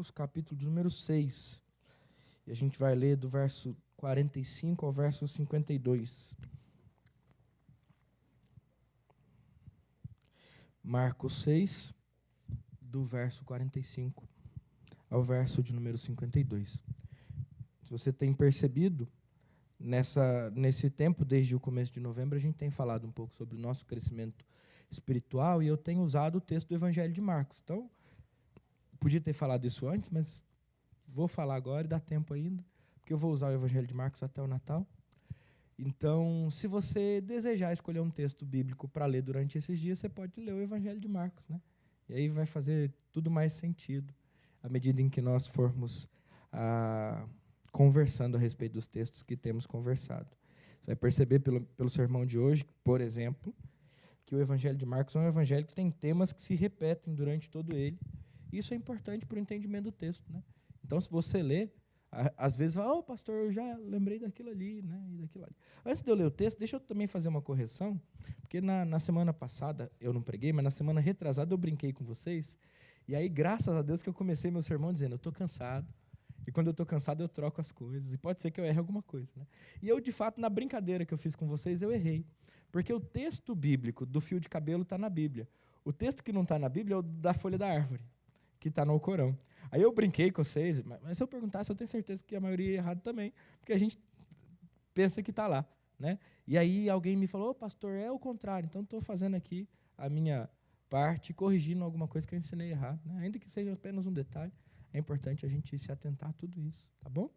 Marcos, capítulo de número 6. E a gente vai ler do verso 45 ao verso 52. Marcos 6, do verso 45 ao verso de número 52. Se você tem percebido, nesse tempo, desde o começo de novembro, a gente tem falado um pouco sobre o nosso crescimento espiritual, e eu tenho usado o texto do Evangelho de Marcos. Então, podia ter falado isso antes, mas vou falar agora e dá tempo ainda, porque eu vou usar o Evangelho de Marcos até o Natal. Então, se você desejar escolher um texto bíblico para ler durante esses dias, você pode ler o Evangelho de Marcos, né? E aí vai fazer tudo mais sentido, à medida em que nós formos conversando a respeito dos textos que temos conversado. Você vai perceber pelo sermão de hoje, por exemplo, que o Evangelho de Marcos é um evangelho que tem temas que se repetem durante todo ele. Isso é importante para o entendimento do texto, né? Então, se você lê, às vezes fala, pastor, eu já lembrei daquilo ali, né? E daquilo ali. Antes de eu ler o texto, deixa eu também fazer uma correção, porque na semana passada eu não preguei, mas na semana retrasada eu brinquei com vocês, e aí, graças a Deus, que eu comecei meu sermão dizendo, eu estou cansado, e quando eu estou cansado eu troco as coisas, e pode ser que eu erre alguma coisa, né? E eu, de fato, na brincadeira que eu fiz com vocês, eu errei, porque o texto bíblico do fio de cabelo está na Bíblia. O texto que não está na Bíblia é o da folha da árvore, que está no Alcorão. Aí eu brinquei com vocês, mas se eu perguntasse, eu tenho certeza que a maioria é errado também, porque a gente pensa que está lá, né? E aí alguém me falou, pastor, é o contrário, então estou fazendo aqui a minha parte, corrigindo alguma coisa que eu ensinei errado, né? Ainda que seja apenas um detalhe, é importante a gente se atentar a tudo isso, tá bom?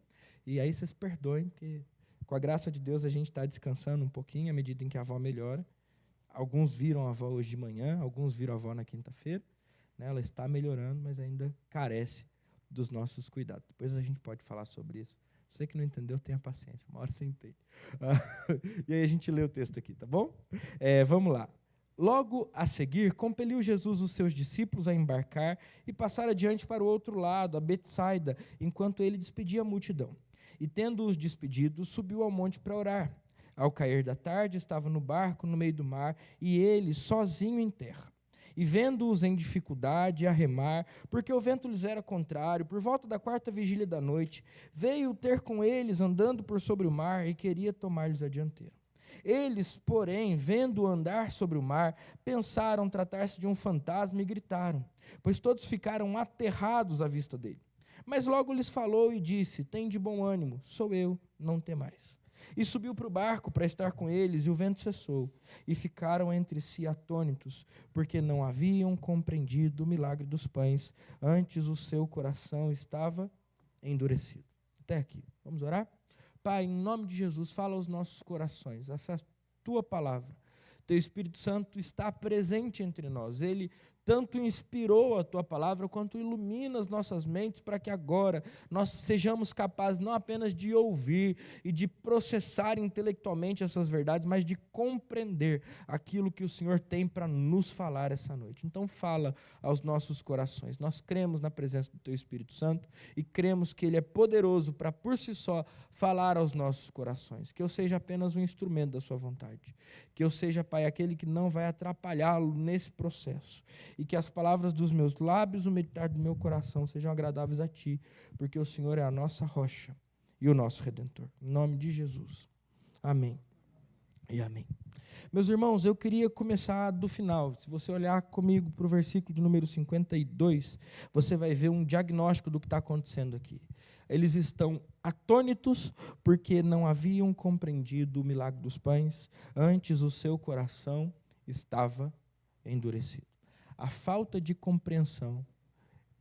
E aí vocês perdoem, porque com a graça de Deus a gente está descansando um pouquinho à medida em que a avó melhora. Alguns viram a avó hoje de manhã, alguns viram a avó na quinta-feira, né? Ela está melhorando, mas ainda carece dos nossos cuidados. Depois a gente pode falar sobre isso. Você que não entendeu, tenha paciência. Uma hora você entende. E aí a gente lê o texto aqui, tá bom? Vamos lá. Logo a seguir, compeliu Jesus os seus discípulos a embarcar e passar adiante para o outro lado, a Betsaida, enquanto ele despedia a multidão. E tendo-os despedido, subiu ao monte para orar. Ao cair da tarde, estava no barco no meio do mar, e ele sozinho em terra. E vendo-os em dificuldade a remar, porque o vento lhes era contrário, por volta da 4ª vigília da noite, veio ter com eles andando por sobre o mar e queria tomar-lhes a dianteira. Eles, porém, vendo-o andar sobre o mar, pensaram tratar-se de um fantasma e gritaram, pois todos ficaram aterrados à vista dele. Mas logo lhes falou e disse, tende bom ânimo, sou eu, não temais. E subiu para o barco para estar com eles, e o vento cessou. E ficaram entre si atônitos, porque não haviam compreendido o milagre dos pães. Antes o seu coração estava endurecido. Até aqui. Vamos orar? Pai, em nome de Jesus, fala aos nossos corações. Essa é a tua palavra. Teu Espírito Santo está presente entre nós. Ele tanto inspirou a tua palavra, quanto ilumina as nossas mentes, para que agora nós sejamos capazes não apenas de ouvir e de processar intelectualmente essas verdades, mas de compreender aquilo que o Senhor tem para nos falar essa noite. Então fala aos nossos corações. Nós cremos na presença do teu Espírito Santo e cremos que ele é poderoso para por si só falar aos nossos corações. Que eu seja apenas um instrumento da sua vontade. Que eu seja, Pai, aquele que não vai atrapalhá-lo nesse processo. E que as palavras dos meus lábios, o meditar do meu coração sejam agradáveis a Ti, porque o Senhor é a nossa rocha e o nosso Redentor. Em nome de Jesus. Amém e amém. Meus irmãos, eu queria começar do final. Se você olhar comigo para o versículo de número 52, você vai ver um diagnóstico do que está acontecendo aqui. Eles estão atônitos porque não haviam compreendido o milagre dos pães, antes o seu coração estava endurecido. A falta de compreensão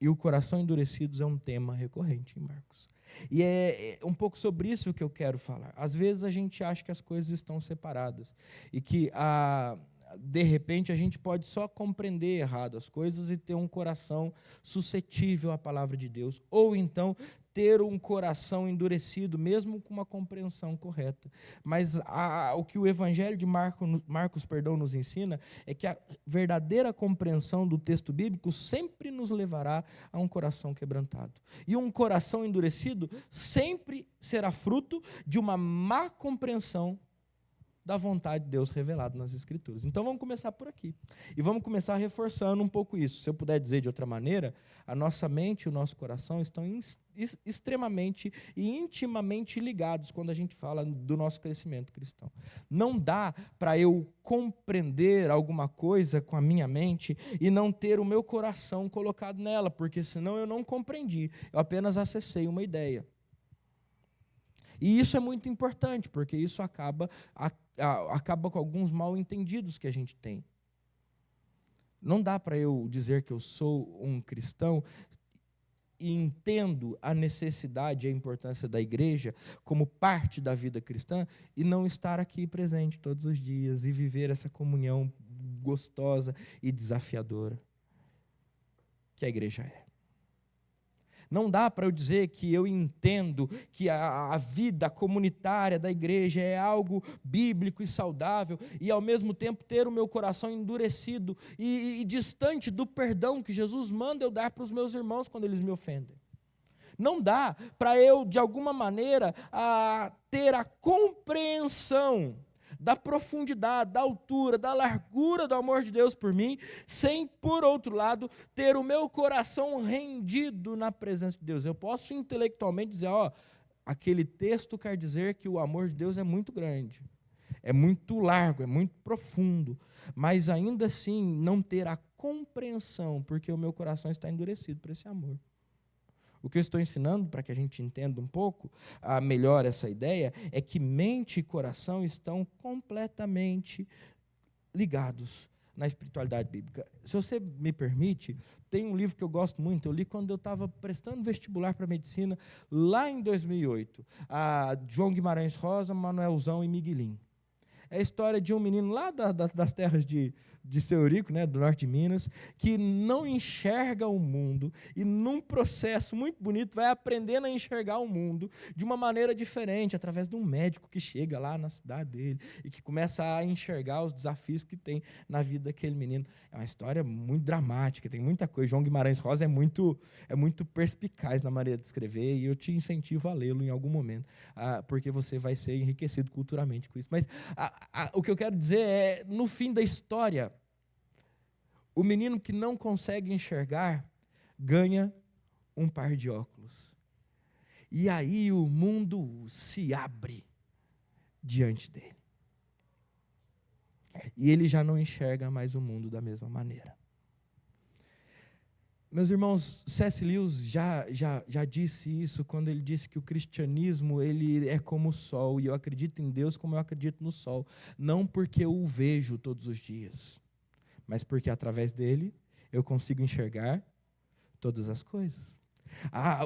e o coração endurecidos é um tema recorrente em Marcos. E é um pouco sobre isso que eu quero falar. Às vezes a gente acha que as coisas estão separadas e que, de repente, a gente pode só compreender errado as coisas e ter um coração suscetível à palavra de Deus, ou então ter um coração endurecido, mesmo com uma compreensão correta. Mas o que o Evangelho de Marcos nos ensina é que a verdadeira compreensão do texto bíblico sempre nos levará a um coração quebrantado. E um coração endurecido sempre será fruto de uma má compreensão da vontade de Deus revelada nas Escrituras. Então vamos começar por aqui. E vamos começar reforçando um pouco isso. Se eu puder dizer de outra maneira, a nossa mente e o nosso coração estão extremamente e intimamente ligados quando a gente fala do nosso crescimento cristão. Não dá para eu compreender alguma coisa com a minha mente e não ter o meu coração colocado nela, porque senão eu não compreendi, eu apenas acessei uma ideia. E isso é muito importante, porque isso acaba com alguns mal-entendidos que a gente tem. Não dá para eu dizer que eu sou um cristão e entendo a necessidade e a importância da igreja como parte da vida cristã e não estar aqui presente todos os dias e viver essa comunhão gostosa e desafiadora que a igreja é. Não dá para eu dizer que eu entendo que a vida comunitária da igreja é algo bíblico e saudável e, ao mesmo tempo, ter o meu coração endurecido e distante do perdão que Jesus manda eu dar para os meus irmãos quando eles me ofendem. Não dá para eu, de alguma maneira, ter a compreensão da profundidade, da altura, da largura do amor de Deus por mim, sem, por outro lado, ter o meu coração rendido na presença de Deus. Eu posso intelectualmente dizer, aquele texto quer dizer que o amor de Deus é muito grande, é muito largo, é muito profundo, mas ainda assim não ter a compreensão, porque o meu coração está endurecido por esse amor. O que eu estou ensinando, para que a gente entenda um pouco melhor essa ideia, é que mente e coração estão completamente ligados na espiritualidade bíblica. Se você me permite, tem um livro que eu gosto muito, eu li quando eu estava prestando vestibular para medicina, lá em 2008, a João Guimarães Rosa, Manuelzão e Miguelinho. É a história de um menino lá das terras de Seu Eurico, né, do norte de Minas, que não enxerga o mundo e, num processo muito bonito, vai aprendendo a enxergar o mundo de uma maneira diferente, através de um médico que chega lá na cidade dele e que começa a enxergar os desafios que tem na vida daquele menino. É uma história muito dramática, tem muita coisa. João Guimarães Rosa é muito perspicaz na maneira de escrever e eu te incentivo a lê-lo em algum momento, porque você vai ser enriquecido culturalmente com isso. Mas o que eu quero dizer é, no fim da história, o menino que não consegue enxergar ganha um par de óculos. E aí o mundo se abre diante dele. E ele já não enxerga mais o mundo da mesma maneira. Meus irmãos, C.S. Lewis já disse isso quando ele disse que o cristianismo ele é como o sol, e eu acredito em Deus como eu acredito no sol, não porque eu o vejo todos os dias, mas porque através dele eu consigo enxergar todas as coisas.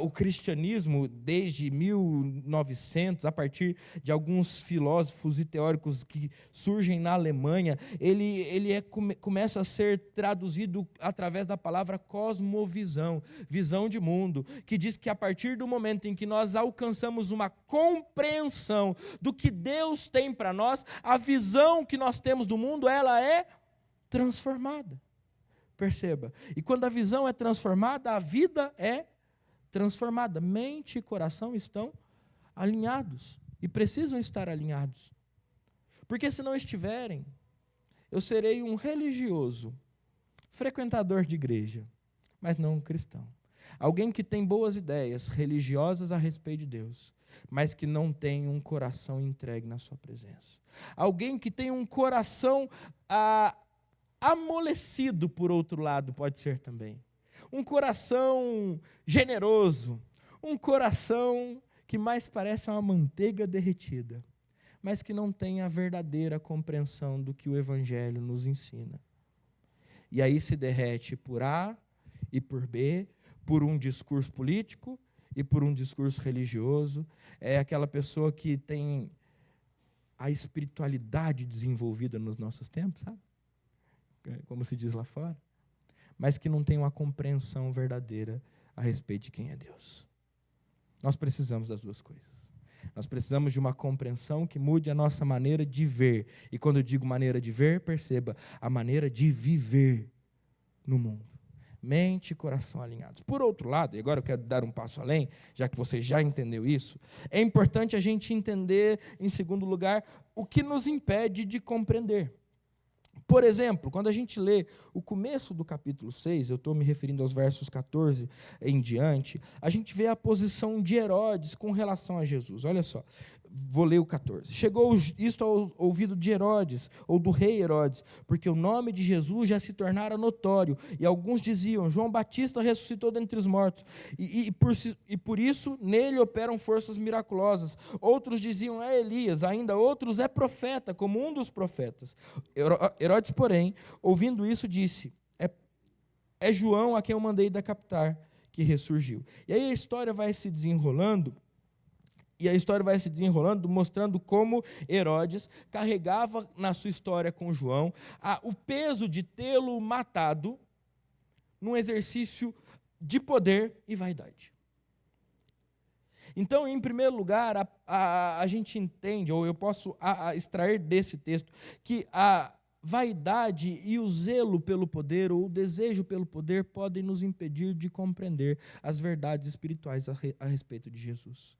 O cristianismo, desde 1900, a partir de alguns filósofos e teóricos que surgem na Alemanha, ele começa a ser traduzido através da palavra cosmovisão, visão de mundo, que diz que a partir do momento em que nós alcançamos uma compreensão do que Deus tem para nós, a visão que nós temos do mundo, ela é transformada. Perceba. E quando a visão é transformada, a vida é transformada. Mente e coração estão alinhados e precisam estar alinhados. Porque se não estiverem, eu serei um religioso, frequentador de igreja, mas não um cristão. Alguém que tem boas ideias religiosas a respeito de Deus, mas que não tem um coração entregue na sua presença. Alguém que tem um coração amolecido, por outro lado, pode ser também. Um coração generoso, um coração que mais parece uma manteiga derretida, mas que não tem a verdadeira compreensão do que o Evangelho nos ensina. E aí se derrete por A e por B, por um discurso político e por um discurso religioso. É aquela pessoa que tem a espiritualidade desenvolvida nos nossos tempos, sabe? Como se diz lá fora. Mas que não tem uma compreensão verdadeira a respeito de quem é Deus. Nós precisamos das duas coisas. Nós precisamos de uma compreensão que mude a nossa maneira de ver. E quando eu digo maneira de ver, perceba, a maneira de viver no mundo. Mente e coração alinhados. Por outro lado, e agora eu quero dar um passo além, já que você já entendeu isso, é importante a gente entender, em segundo lugar, o que nos impede de compreender. Por exemplo, quando a gente lê o começo do capítulo 6, eu estou me referindo aos versos 14 em diante, a gente vê a posição de Herodes com relação a Jesus. Olha só, vou ler o 14. Chegou isto ao ouvido de Herodes, ou do rei Herodes, porque o nome de Jesus já se tornara notório, e alguns diziam, João Batista ressuscitou dentre os mortos, e por isso nele operam forças miraculosas. Outros diziam, é Elias, ainda outros, é profeta, como um dos profetas. Herodes, porém, ouvindo isso, disse, é João a quem eu mandei decapitar, que ressurgiu. E aí a história vai se desenrolando, mostrando como Herodes carregava na sua história com João o peso de tê-lo matado num exercício de poder e vaidade. Então, em primeiro lugar, a gente entende, ou eu posso extrair desse texto, que a vaidade e o zelo pelo poder, ou o desejo pelo poder, podem nos impedir de compreender as verdades espirituais a respeito de Jesus.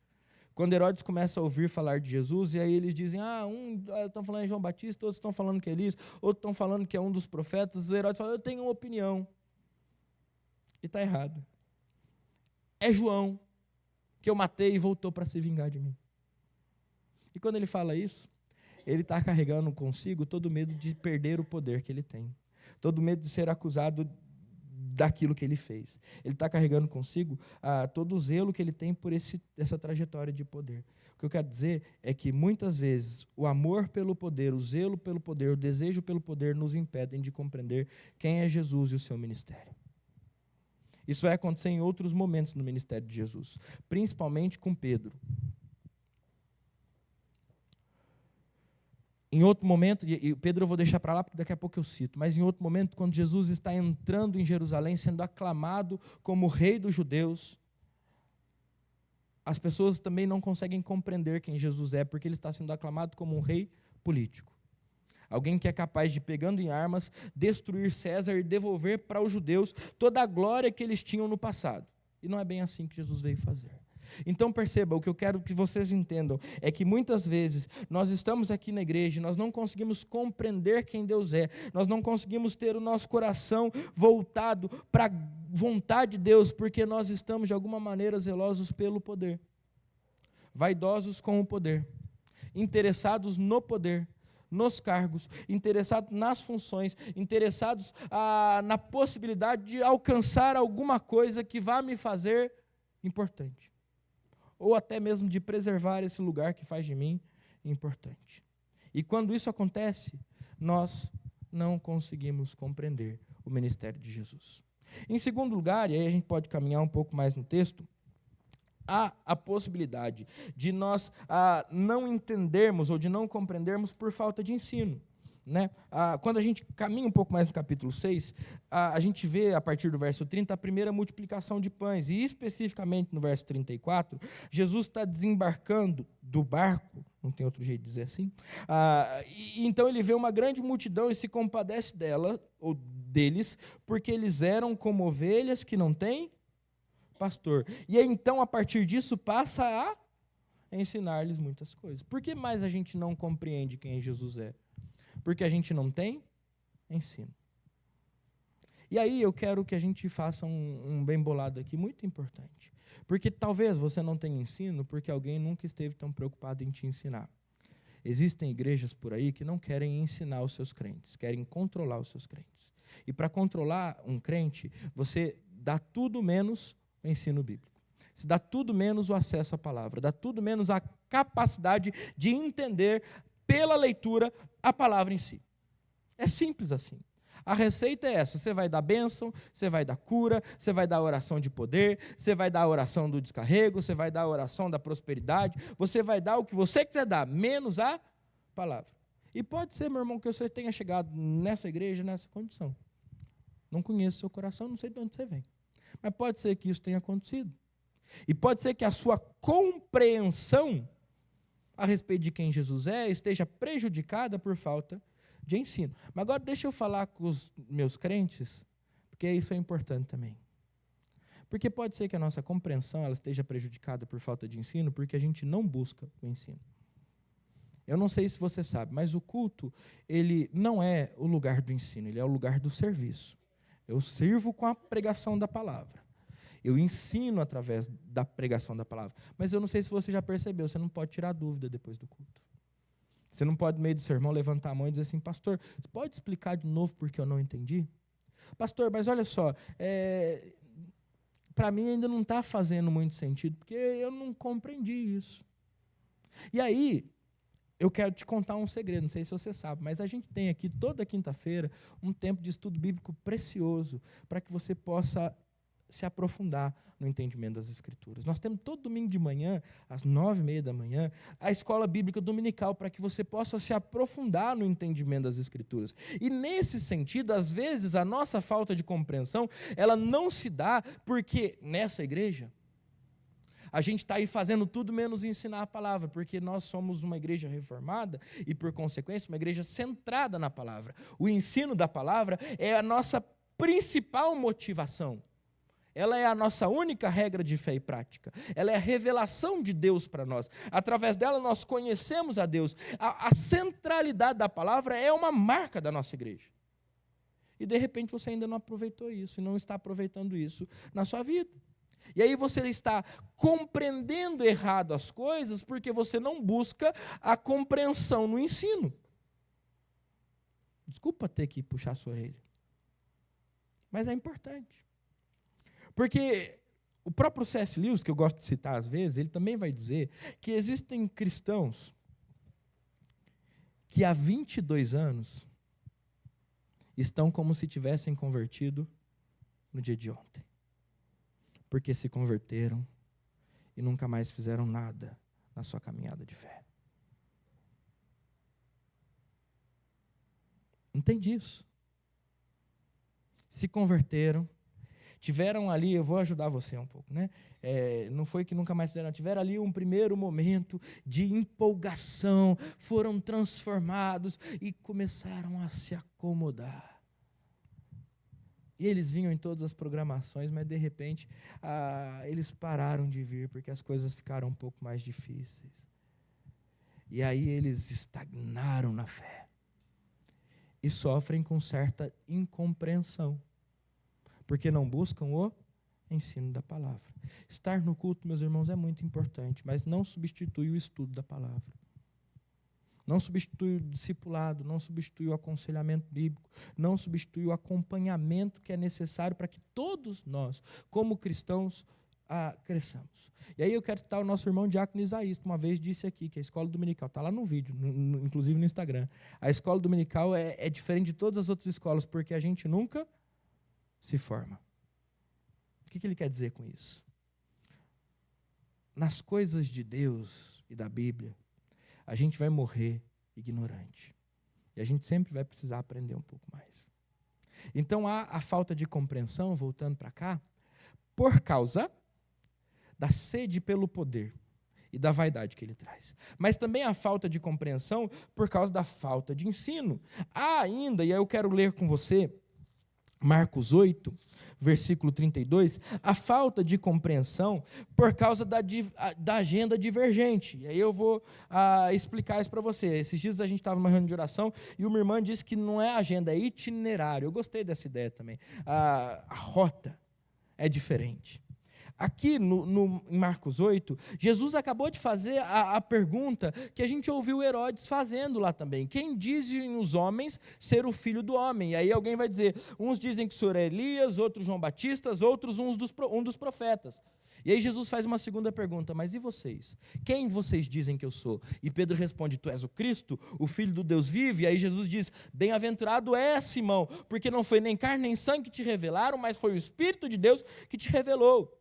Quando Herodes começa a ouvir falar de Jesus, e aí eles dizem, estão falando de João Batista, outros estão falando que é Elias, outros estão falando que é um dos profetas, o Herodes fala, eu tenho uma opinião. E está errado. É João, que eu matei e voltou para se vingar de mim. E quando ele fala isso, ele está carregando consigo todo o medo de perder o poder que ele tem, todo o medo de ser acusado daquilo que ele fez. Ele está carregando consigo todo o zelo que ele tem por essa trajetória de poder. O que eu quero dizer é que muitas vezes o amor pelo poder, o zelo pelo poder, o desejo pelo poder nos impedem de compreender quem é Jesus e o seu ministério. Isso vai acontecer em outros momentos no ministério de Jesus, principalmente com Pedro. Em outro momento, e Pedro eu vou deixar para lá porque daqui a pouco eu cito, mas em outro momento, quando Jesus está entrando em Jerusalém, sendo aclamado como rei dos judeus, as pessoas também não conseguem compreender quem Jesus é, porque ele está sendo aclamado como um rei político. Alguém que é capaz de, pegando em armas, destruir César e devolver para os judeus toda a glória que eles tinham no passado. E não é bem assim que Jesus veio fazer. Então perceba, o que eu quero que vocês entendam é que muitas vezes nós estamos aqui na igreja, nós não conseguimos compreender quem Deus é, nós não conseguimos ter o nosso coração voltado para a vontade de Deus, porque nós estamos de alguma maneira zelosos pelo poder, vaidosos com o poder, interessados no poder, nos cargos, interessados nas funções, interessados na possibilidade de alcançar alguma coisa que vá me fazer importante. Ou até mesmo de preservar esse lugar que faz de mim importante. E quando isso acontece, nós não conseguimos compreender o ministério de Jesus. Em segundo lugar, e aí a gente pode caminhar um pouco mais no texto, há a possibilidade de nós não entendermos ou de não compreendermos por falta de ensino. Né? Quando a gente caminha um pouco mais no capítulo 6, a gente vê, a partir do verso 30, a primeira multiplicação de pães, e especificamente no verso 34, Jesus está desembarcando do barco, não tem outro jeito de dizer assim, e então ele vê uma grande multidão e se compadece dela, ou deles, porque eles eram como ovelhas que não têm pastor. E aí, então, a partir disso, passa a ensinar-lhes muitas coisas. Por que mais a gente não compreende quem Jesus é? Porque a gente não tem ensino. E aí eu quero que a gente faça um bem bolado aqui, muito importante. Porque talvez você não tenha ensino porque alguém nunca esteve tão preocupado em te ensinar. Existem igrejas por aí que não querem ensinar os seus crentes, querem controlar os seus crentes. E para controlar um crente, você dá tudo menos o ensino bíblico. Você dá tudo menos o acesso à palavra, dá tudo menos a capacidade de entender pela leitura a palavra em si. É simples assim. A receita é essa, você vai dar bênção, você vai dar cura, você vai dar oração de poder, você vai dar a oração do descarrego, você vai dar a oração da prosperidade, você vai dar o que você quiser dar, menos a palavra. E pode ser, meu irmão, que você tenha chegado nessa igreja, nessa condição. Não conheço seu coração, não sei de onde você vem. Mas pode ser que isso tenha acontecido. E pode ser que a sua compreensão a respeito de quem Jesus é esteja prejudicada por falta de ensino. Mas agora deixa eu falar com os meus crentes, Porque isso é importante também. Porque pode ser que a nossa compreensão ela esteja prejudicada por falta de ensino, porque a gente não busca o ensino. Eu não sei se você sabe, mas o culto, ele não é o lugar do ensino, ele é o lugar do serviço. Eu sirvo com a pregação da palavra. Eu ensino através da pregação da palavra. Mas eu não sei se você já percebeu, você não pode tirar dúvida depois do culto. Você não pode, no meio do sermão, levantar a mão e dizer assim, pastor, você pode explicar de novo porque eu não entendi? Pastor, mas olha só, para mim ainda não está fazendo muito sentido, porque eu não compreendi isso. E aí, eu quero te contar um segredo, não sei se você sabe, mas a gente tem aqui toda quinta-feira um tempo de estudo bíblico precioso para que você possa se aprofundar no entendimento das Escrituras. Nós temos todo domingo de manhã, às 9h30 da manhã, a escola bíblica dominical, para que você possa se aprofundar no entendimento das Escrituras. E nesse sentido, às vezes, a nossa falta de compreensão, ela não se dá porque nessa igreja, a gente está aí fazendo tudo menos ensinar a palavra, porque nós somos uma igreja reformada e, por consequência, uma igreja centrada na palavra. O ensino da palavra é a nossa principal motivação. Ela é a nossa única regra de fé e prática. Ela é a revelação de Deus para nós. Através dela nós conhecemos a Deus. A centralidade da palavra é uma marca da nossa igreja. E de repente você ainda não aproveitou isso, e não está aproveitando isso na sua vida. E aí você está compreendendo errado as coisas porque você não busca a compreensão no ensino. Desculpa ter que puxar a sua orelha. Mas é importante. Porque o próprio C.S. Lewis, que eu gosto de citar às vezes, ele também vai dizer que existem cristãos que há 22 anos estão como se tivessem convertido no dia de ontem. Porque se converteram e nunca mais fizeram nada na sua caminhada de fé. Entende isso? Se converteram, tiveram ali, eu vou ajudar você um pouco, né? Não foi que nunca mais tiveram ali um primeiro momento de empolgação, foram transformados e começaram a se acomodar. E eles vinham em todas as programações, mas de repente eles pararam de vir porque as coisas ficaram um pouco mais difíceis. E aí eles estagnaram na fé e sofrem com certa incompreensão, porque não buscam o ensino da palavra. Estar no culto, meus irmãos, é muito importante, mas não substitui o estudo da palavra. Não substitui o discipulado, não substitui o aconselhamento bíblico, não substitui o acompanhamento que é necessário para que todos nós, como cristãos, cresçamos. E aí eu quero citar o nosso irmão Diácono Isaías, que uma vez disse aqui, que a escola dominical, está lá no vídeo, inclusive no Instagram, a escola dominical é diferente de todas as outras escolas, porque a gente nunca se forma. O que ele quer dizer com isso? Nas coisas de Deus e da Bíblia, a gente vai morrer ignorante. E a gente sempre vai precisar aprender um pouco mais. Então há a falta de compreensão, voltando para cá, por causa da sede pelo poder e da vaidade que ele traz. Mas também a falta de compreensão por causa da falta de ensino. Há ainda, e aí eu quero ler com você, Marcos 8, versículo 32, a falta de compreensão por causa da agenda divergente. E aí eu vou explicar isso para você. Esses dias a gente estava numa reunião de oração e uma irmã disse que não é agenda, é itinerário. Eu gostei dessa ideia também. A rota é diferente. Aqui em Marcos 8, Jesus acabou de fazer a pergunta que a gente ouviu Herodes fazendo lá também. Quem dizem os homens ser o filho do homem? E aí alguém vai dizer, uns dizem que o senhor é Elias, outros João Batista, outros um dos profetas. E aí Jesus faz uma segunda pergunta, mas e vocês? Quem vocês dizem que eu sou? E Pedro responde, tu és o Cristo, o Filho do Deus vivo? E aí Jesus diz, bem-aventurado é Simão, porque não foi nem carne nem sangue que te revelaram, mas foi o Espírito de Deus que te revelou.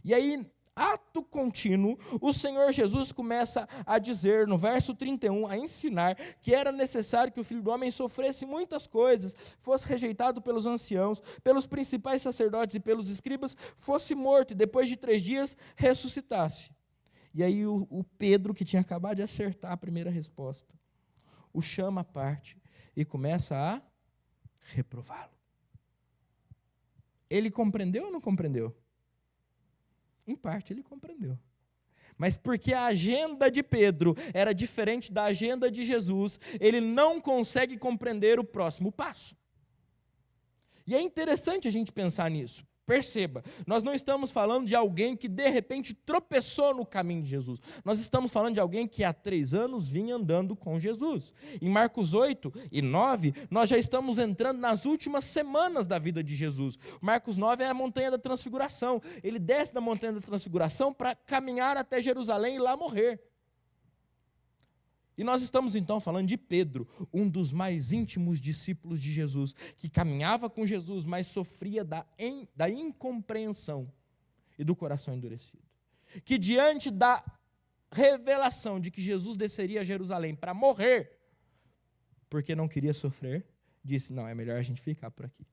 E aí, ato contínuo, o Senhor Jesus começa a dizer, no verso 31, a ensinar que era necessário que o Filho do Homem sofresse muitas coisas, fosse rejeitado pelos anciãos, pelos principais sacerdotes e pelos escribas, fosse morto e depois de 3 dias ressuscitasse. E aí o Pedro, que tinha acabado de acertar a primeira resposta, o chama à parte e começa a reprová-lo. ele compreendeu ou não compreendeu? Em parte ele compreendeu. Mas porque a agenda de Pedro era diferente da agenda de Jesus, ele não consegue compreender o próximo passo. E é interessante a gente pensar nisso. Perceba, nós não estamos falando de alguém que de repente tropeçou no caminho de Jesus. Nós estamos falando de alguém que há 3 anos vinha andando com Jesus. Em Marcos 8 e 9, nós já estamos entrando nas últimas semanas da vida de Jesus. Marcos 9 é a montanha da transfiguração. Ele desce da montanha da transfiguração para caminhar até Jerusalém e lá morrer. E nós estamos então falando de Pedro, um dos mais íntimos discípulos de Jesus, que caminhava com Jesus, mas sofria da incompreensão e do coração endurecido. Que diante da revelação de que Jesus desceria a Jerusalém para morrer, porque não queria sofrer, disse, não, é melhor a gente ficar por aqui.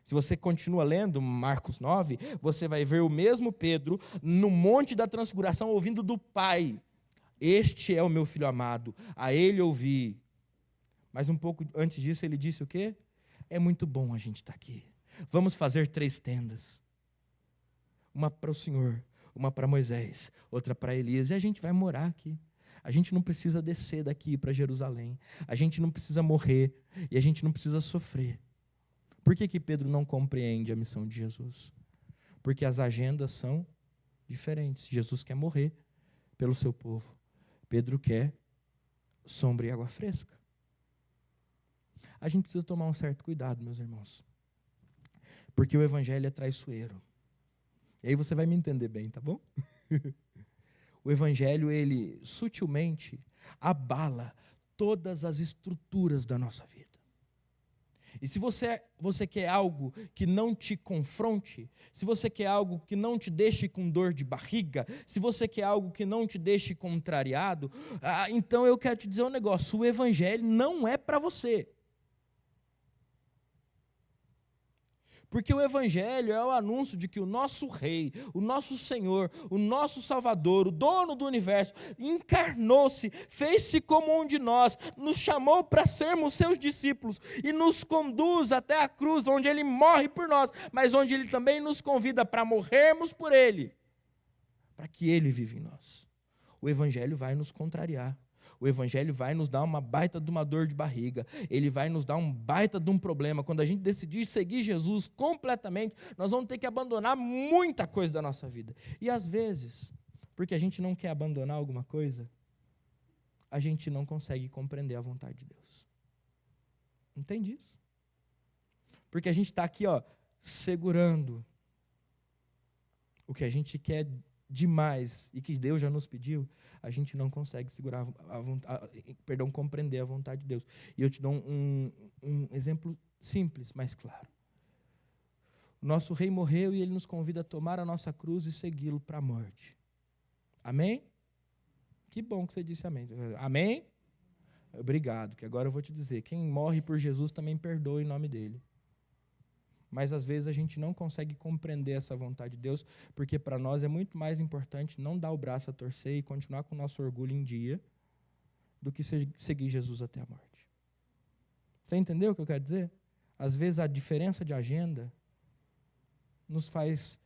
Se você continua lendo Marcos 9, você vai ver o mesmo Pedro no Monte da Transfiguração ouvindo do Pai, este é o meu filho amado, a ele ouvi. Mas um pouco antes disso ele disse o quê? É muito bom a gente estar aqui. Vamos fazer 3 tendas. Uma para o Senhor, uma para Moisés, outra para Elias, e a gente vai morar aqui. A gente não precisa descer daqui para Jerusalém. A gente não precisa morrer e a gente não precisa sofrer. Por que Pedro não compreende a missão de Jesus? Porque as agendas são diferentes. Jesus quer morrer pelo seu povo. Pedro quer sombra e água fresca. A gente precisa tomar um certo cuidado, meus irmãos. Porque o evangelho é traiçoeiro. E aí você vai me entender bem, tá bom? O evangelho, ele sutilmente abala todas as estruturas da nossa vida. E se você quer algo que não te confronte, se você quer algo que não te deixe com dor de barriga, se você quer algo que não te deixe contrariado, então eu quero te dizer um negócio, o evangelho não é para você. Porque o evangelho é o anúncio de que o nosso rei, o nosso Senhor, o nosso Salvador, o dono do universo, encarnou-se, fez-se como um de nós, nos chamou para sermos seus discípulos e nos conduz até a cruz, onde ele morre por nós, mas onde ele também nos convida para morrermos por ele, para que ele viva em nós. O evangelho vai nos contrariar. O evangelho vai nos dar uma baita de uma dor de barriga, ele vai nos dar um baita de um problema. Quando a gente decidir seguir Jesus completamente, nós vamos ter que abandonar muita coisa da nossa vida. E às vezes, porque a gente não quer abandonar alguma coisa, a gente não consegue compreender a vontade de Deus. Entende isso? Porque a gente está aqui, segurando o que a gente quer demais e que Deus já nos pediu, a gente não consegue segurar compreender a vontade de Deus. E eu te dou um exemplo simples, mas claro. O nosso rei morreu e ele nos convida a tomar a nossa cruz e segui-lo para a morte. Amém? Que bom que você disse amém. Amém? Obrigado, que agora eu vou te dizer, quem morre por Jesus também perdoa em nome dele. Mas às vezes a gente não consegue compreender essa vontade de Deus, porque para nós é muito mais importante não dar o braço a torcer e continuar com o nosso orgulho em dia, do que seguir Jesus até a morte. Você entendeu o que eu quero dizer? Às vezes a diferença de agenda nos faz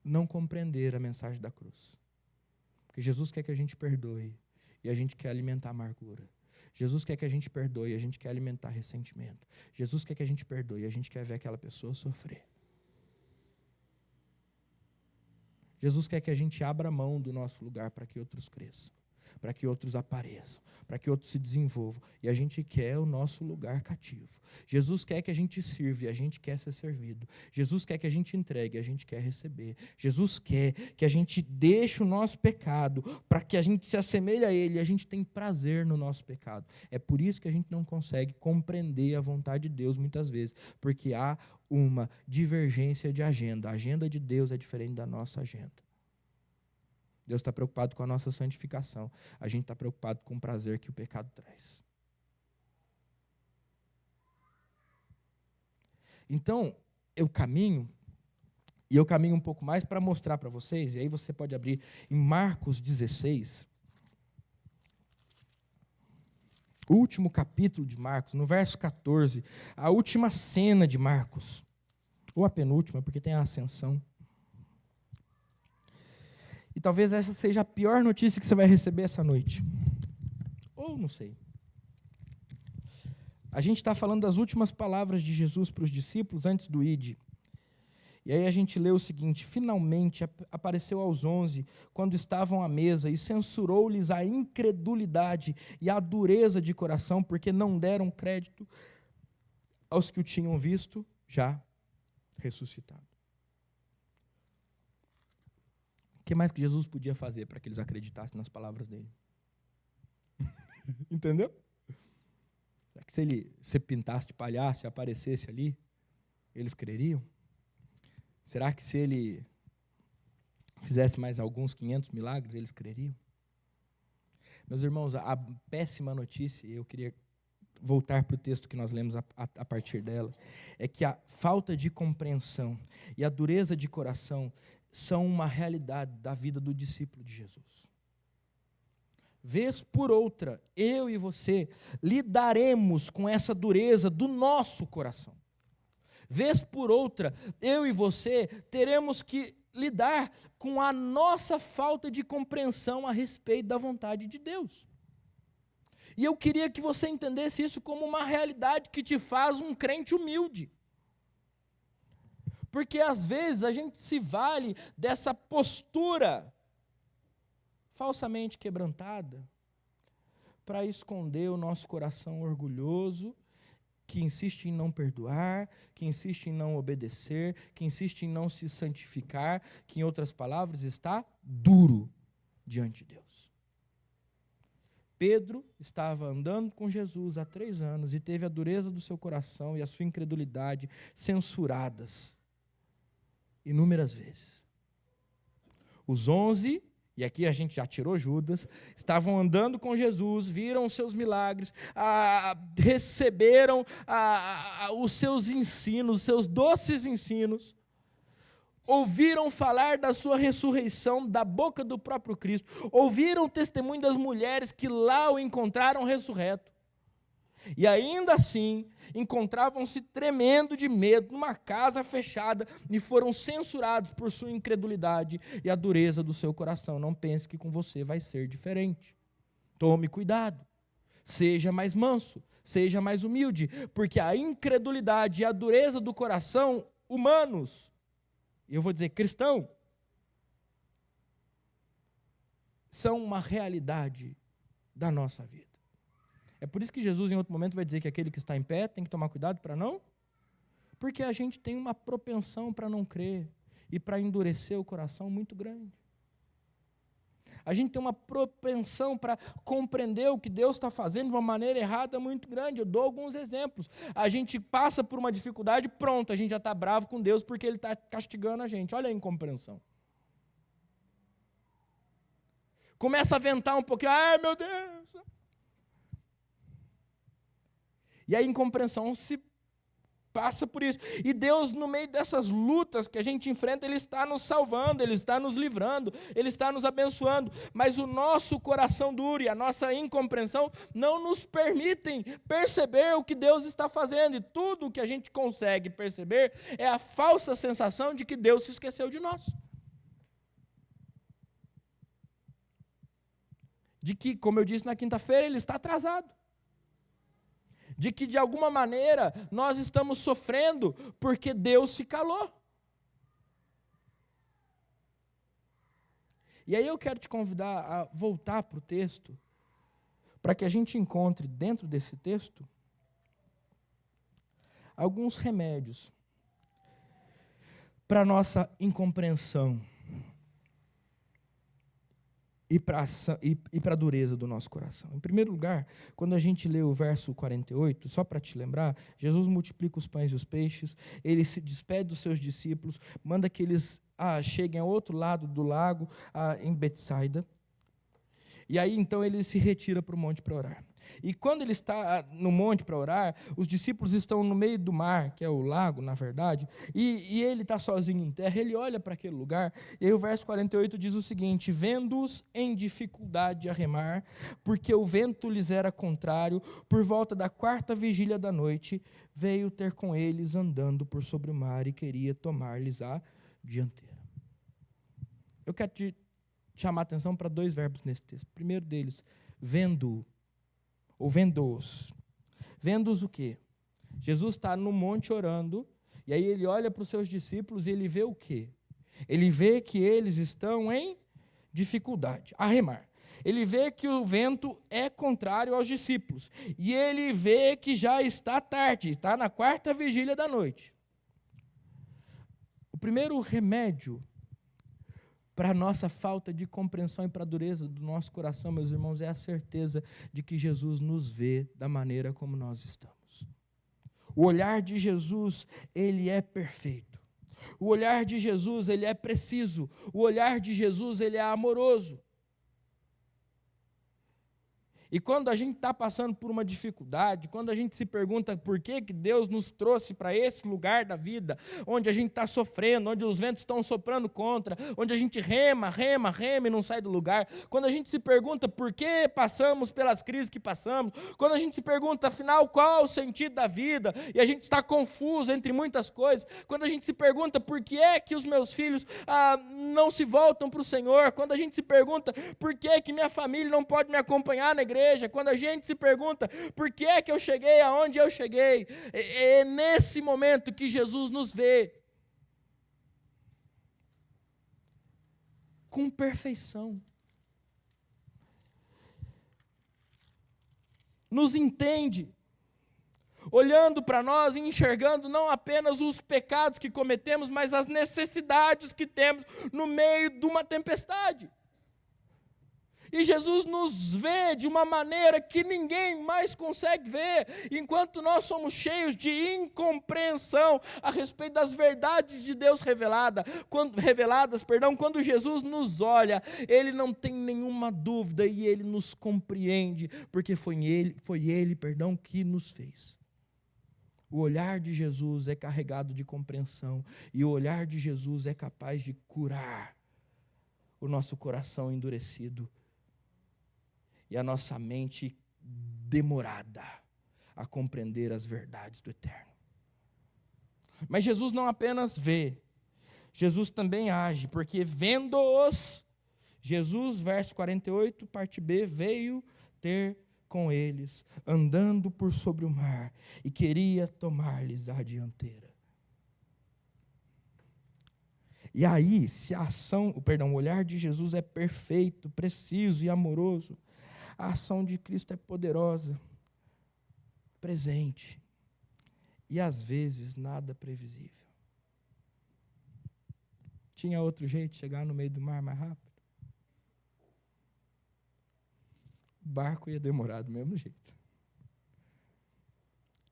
não compreender a mensagem da cruz. Porque Jesus quer que a gente perdoe, e a gente quer alimentar a amargura. Jesus quer que a gente perdoe, a gente quer alimentar ressentimento. Jesus quer que a gente perdoe, a gente quer ver aquela pessoa sofrer. Jesus quer que a gente abra mão do nosso lugar para que outros cresçam, para que outros apareçam, para que outros se desenvolvam. E a gente quer o nosso lugar cativo. Jesus quer que a gente sirva e a gente quer ser servido. Jesus quer que a gente entregue e a gente quer receber. Jesus quer que a gente deixe o nosso pecado para que a gente se assemelhe a Ele e a gente tem prazer no nosso pecado. É por isso que a gente não consegue compreender a vontade de Deus muitas vezes, porque há uma divergência de agenda. A agenda de Deus é diferente da nossa agenda. Deus está preocupado com a nossa santificação. A gente está preocupado com o prazer que o pecado traz. Então, eu caminho um pouco mais para mostrar para vocês, e aí você pode abrir em Marcos 16, o último capítulo de Marcos, no verso 14, a última cena de Marcos. ou a penúltima, porque tem a ascensão. E talvez essa seja a pior notícia que você vai receber essa noite. Ou não sei. A gente está falando das últimas palavras de Jesus para os discípulos antes do Ide. E aí a gente lê o seguinte: finalmente apareceu aos 11, quando estavam à mesa, e censurou-lhes a incredulidade e a dureza de coração, porque não deram crédito aos que o tinham visto já ressuscitado. O que mais que Jesus podia fazer para que eles acreditassem nas palavras dele? Entendeu? Será que se você pintasse de palhaço e aparecesse ali, eles creriam? Será que se ele fizesse mais alguns 500 milagres, eles creriam? Meus irmãos, a péssima notícia, eu queria voltar para o texto que nós lemos a partir dela, é que a falta de compreensão e a dureza de coração são uma realidade da vida do discípulo de Jesus. Vez por outra, eu e você lidaremos com essa dureza do nosso coração. Vez por outra, eu e você teremos que lidar com a nossa falta de compreensão a respeito da vontade de Deus. E eu queria que você entendesse isso como uma realidade que te faz um crente humilde. Porque às vezes a gente se vale dessa postura falsamente quebrantada para esconder o nosso coração orgulhoso, que insiste em não perdoar, que insiste em não obedecer, que insiste em não se santificar, que, em outras palavras, está duro diante de Deus. Pedro estava andando com Jesus há 3 anos e teve a dureza do seu coração e a sua incredulidade censuradas inúmeras vezes. Os 11, e aqui a gente já tirou Judas, estavam andando com Jesus, viram os seus milagres, receberam os seus ensinos, os seus doces ensinos, ouviram falar da sua ressurreição da boca do próprio Cristo, ouviram o testemunho das mulheres que lá o encontraram ressurreto, e ainda assim encontravam-se tremendo de medo numa casa fechada e foram censurados por sua incredulidade e a dureza do seu coração. Não pense que com você vai ser diferente. Tome cuidado, seja mais manso, seja mais humilde, porque a incredulidade e a dureza do coração humanos, e eu vou dizer cristão, são uma realidade da nossa vida. É por isso que Jesus, em outro momento, vai dizer que aquele que está em pé tem que tomar cuidado para não, porque a gente tem uma propensão para não crer e para endurecer o coração muito grande. A gente tem uma propensão para compreender o que Deus está fazendo de uma maneira errada muito grande. Eu dou alguns exemplos. A gente passa por uma dificuldade, pronto, a gente já está bravo com Deus porque Ele está castigando a gente. Olha a incompreensão. Começa a ventar um pouquinho, ai meu Deus. E a incompreensão se passa por isso. E Deus, no meio dessas lutas que a gente enfrenta, Ele está nos salvando, Ele está nos livrando, Ele está nos abençoando. Mas o nosso coração duro e a nossa incompreensão não nos permitem perceber o que Deus está fazendo. E tudo o que a gente consegue perceber é a falsa sensação de que Deus se esqueceu de nós. De que, como eu disse na quinta-feira, Ele está atrasado. De que, de alguma maneira, nós estamos sofrendo porque Deus se calou. E aí eu quero te convidar a voltar para o texto, para que a gente encontre dentro desse texto alguns remédios para a nossa incompreensão e para a dureza do nosso coração. Em primeiro lugar, quando a gente lê o verso 48, só para te lembrar, Jesus multiplica os pães e os peixes, Ele se despede dos seus discípulos, manda que eles cheguem ao outro lado do lago, em Betsaida, e aí então Ele se retira para o monte para orar. E quando ele está no monte para orar, os discípulos estão no meio do mar, que é o lago, na verdade, e ele está sozinho em terra, ele olha para aquele lugar, e aí o verso 48 diz o seguinte: vendo-os em dificuldade a remar, porque o vento lhes era contrário, por volta da 4ª vigília da noite, veio ter com eles andando por sobre o mar e queria tomar-lhes a dianteira. Eu quero te chamar a atenção para 2 verbos nesse texto. O primeiro deles, vendo, ou vendo-os. Vendo-os o quê? Jesus está no monte orando, e aí ele olha para os seus discípulos e ele vê o quê? Ele vê que eles estão em dificuldade, a remar. Ele vê que o vento é contrário aos discípulos. E ele vê que já está tarde, está na 4ª vigília da noite. O primeiro remédio para a nossa falta de compreensão e para a dureza do nosso coração, meus irmãos, é a certeza de que Jesus nos vê da maneira como nós estamos. O olhar de Jesus, ele é perfeito. O olhar de Jesus, ele é preciso. O olhar de Jesus, ele é amoroso. E quando a gente está passando por uma dificuldade, quando a gente se pergunta por que Deus nos trouxe para esse lugar da vida, onde a gente está sofrendo, onde os ventos estão soprando contra, onde a gente rema e não sai do lugar, quando a gente se pergunta por que passamos pelas crises que passamos, quando a gente se pergunta, afinal, qual é o sentido da vida, e a gente está confuso entre muitas coisas, quando a gente se pergunta por que é que os meus filhos não se voltam para o Senhor, quando a gente se pergunta por que é que minha família não pode me acompanhar na igreja, quando a gente se pergunta por que é que eu cheguei aonde eu cheguei, é nesse momento que Jesus nos vê com perfeição, nos entende, olhando para nós e enxergando não apenas os pecados que cometemos, mas as necessidades que temos no meio de uma tempestade. E Jesus nos vê de uma maneira que ninguém mais consegue ver, enquanto nós somos cheios de incompreensão a respeito das verdades de Deus reveladas, quando Jesus nos olha, Ele não tem nenhuma dúvida e Ele nos compreende, porque foi Ele que nos fez. O olhar de Jesus é carregado de compreensão, e o olhar de Jesus é capaz de curar o nosso coração endurecido e a nossa mente demorada a compreender as verdades do eterno. Mas Jesus não apenas vê, Jesus também age, porque vendo-os, Jesus, verso 48, parte B, veio ter com eles, andando por sobre o mar, e queria tomar-lhes a dianteira. E aí, se o olhar de Jesus é perfeito, preciso e amoroso, a ação de Cristo é poderosa, presente e às vezes nada previsível. Tinha outro jeito de chegar no meio do mar mais rápido? O barco ia demorar do mesmo jeito.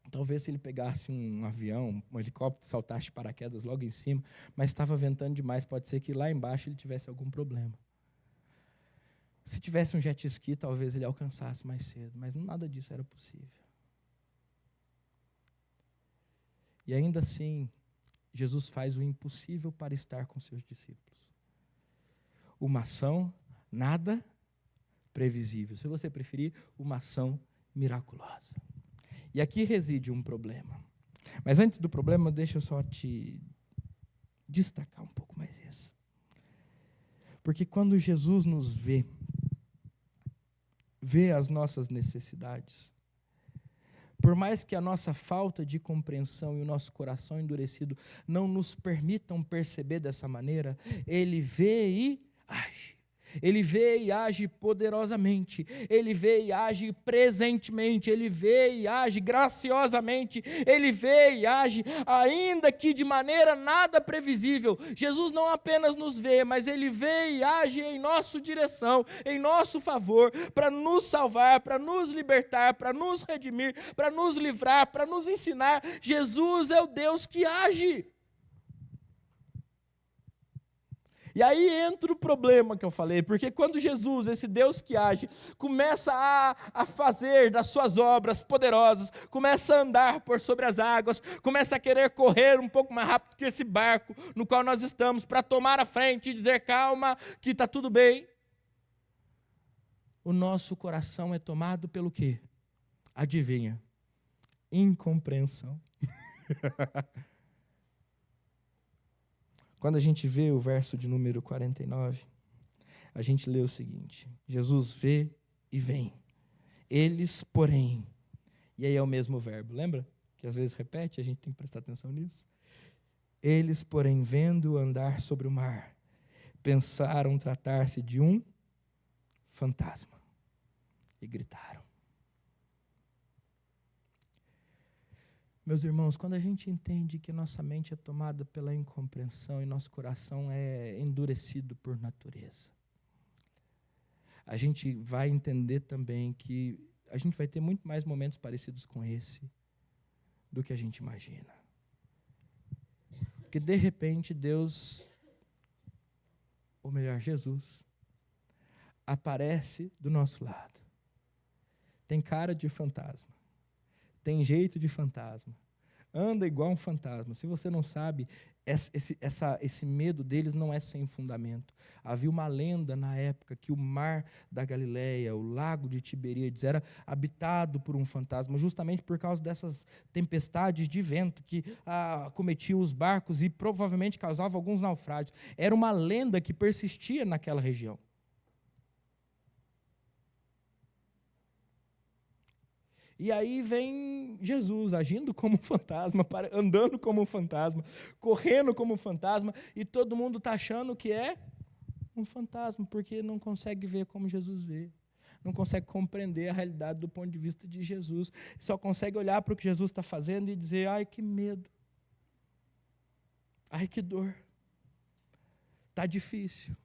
Talvez se ele pegasse um avião, um helicóptero, saltasse de paraquedas logo em cima, mas estava ventando demais, pode ser que lá embaixo ele tivesse algum problema. Se tivesse um jet ski, talvez ele alcançasse mais cedo, mas nada disso era possível. E ainda assim, Jesus faz o impossível para estar com seus discípulos. Uma ação nada previsível. Se você preferir, uma ação miraculosa. E aqui reside um problema. Mas antes do problema, deixa eu só te destacar um pouco mais isso. Porque quando Jesus nos vê as nossas necessidades, por mais que a nossa falta de compreensão e o nosso coração endurecido não nos permitam perceber dessa maneira, Ele vê e age. Ele vê e age poderosamente, Ele vê e age presentemente, Ele vê e age graciosamente, Ele vê e age, ainda que de maneira nada previsível. Jesus não apenas nos vê, mas Ele vê e age em nossa direção, em nosso favor, para nos salvar, para nos libertar, para nos redimir, para nos livrar, para nos ensinar. Jesus é o Deus que age. E aí entra o problema que eu falei, porque quando Jesus, esse Deus que age, começa a fazer das suas obras poderosas, começa a andar por sobre as águas, começa a querer correr um pouco mais rápido que esse barco no qual nós estamos, para tomar a frente e dizer, calma, que está tudo bem. O nosso coração é tomado pelo quê? Adivinha? Incompreensão. Quando a gente vê o verso de número 49, a gente lê o seguinte: Jesus vê e vem. Eles, porém, e aí é o mesmo verbo, lembra? Que às vezes repete, a gente tem que prestar atenção nisso. Eles, porém, vendo andar sobre o mar, pensaram tratar-se de um fantasma e gritaram. Meus irmãos, quando a gente entende que nossa mente é tomada pela incompreensão e nosso coração é endurecido por natureza, a gente vai entender também que a gente vai ter muito mais momentos parecidos com esse do que a gente imagina. Porque de repente Deus, ou melhor, Jesus, aparece do nosso lado. Tem cara de fantasma. Tem jeito de fantasma, anda igual um fantasma. Se você não sabe, esse medo deles não é sem fundamento. Havia uma lenda na época que o mar da Galileia, o lago de Tiberíades, era habitado por um fantasma, justamente por causa dessas tempestades de vento que acometiam os barcos e provavelmente causavam alguns naufrágios. Era uma lenda que persistia naquela região. E aí vem Jesus agindo como um fantasma, andando como um fantasma, correndo como um fantasma, e todo mundo está achando que é um fantasma, porque não consegue ver como Jesus vê, não consegue compreender a realidade do ponto de vista de Jesus, só consegue olhar para o que Jesus está fazendo e dizer, ai que medo, ai que dor, está difícil,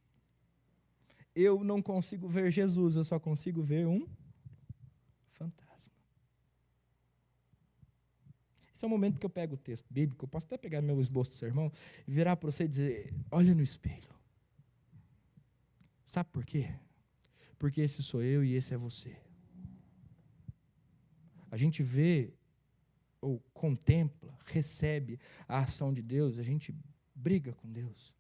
eu não consigo ver Jesus, eu só consigo ver um fantasma. Esse é o momento que eu pego o texto bíblico, eu posso até pegar meu esboço do sermão e virar para você e dizer, olha no espelho. Sabe por quê? Porque esse sou eu e esse é você. A gente vê, ou contempla, recebe a ação de Deus, a gente briga com Deus.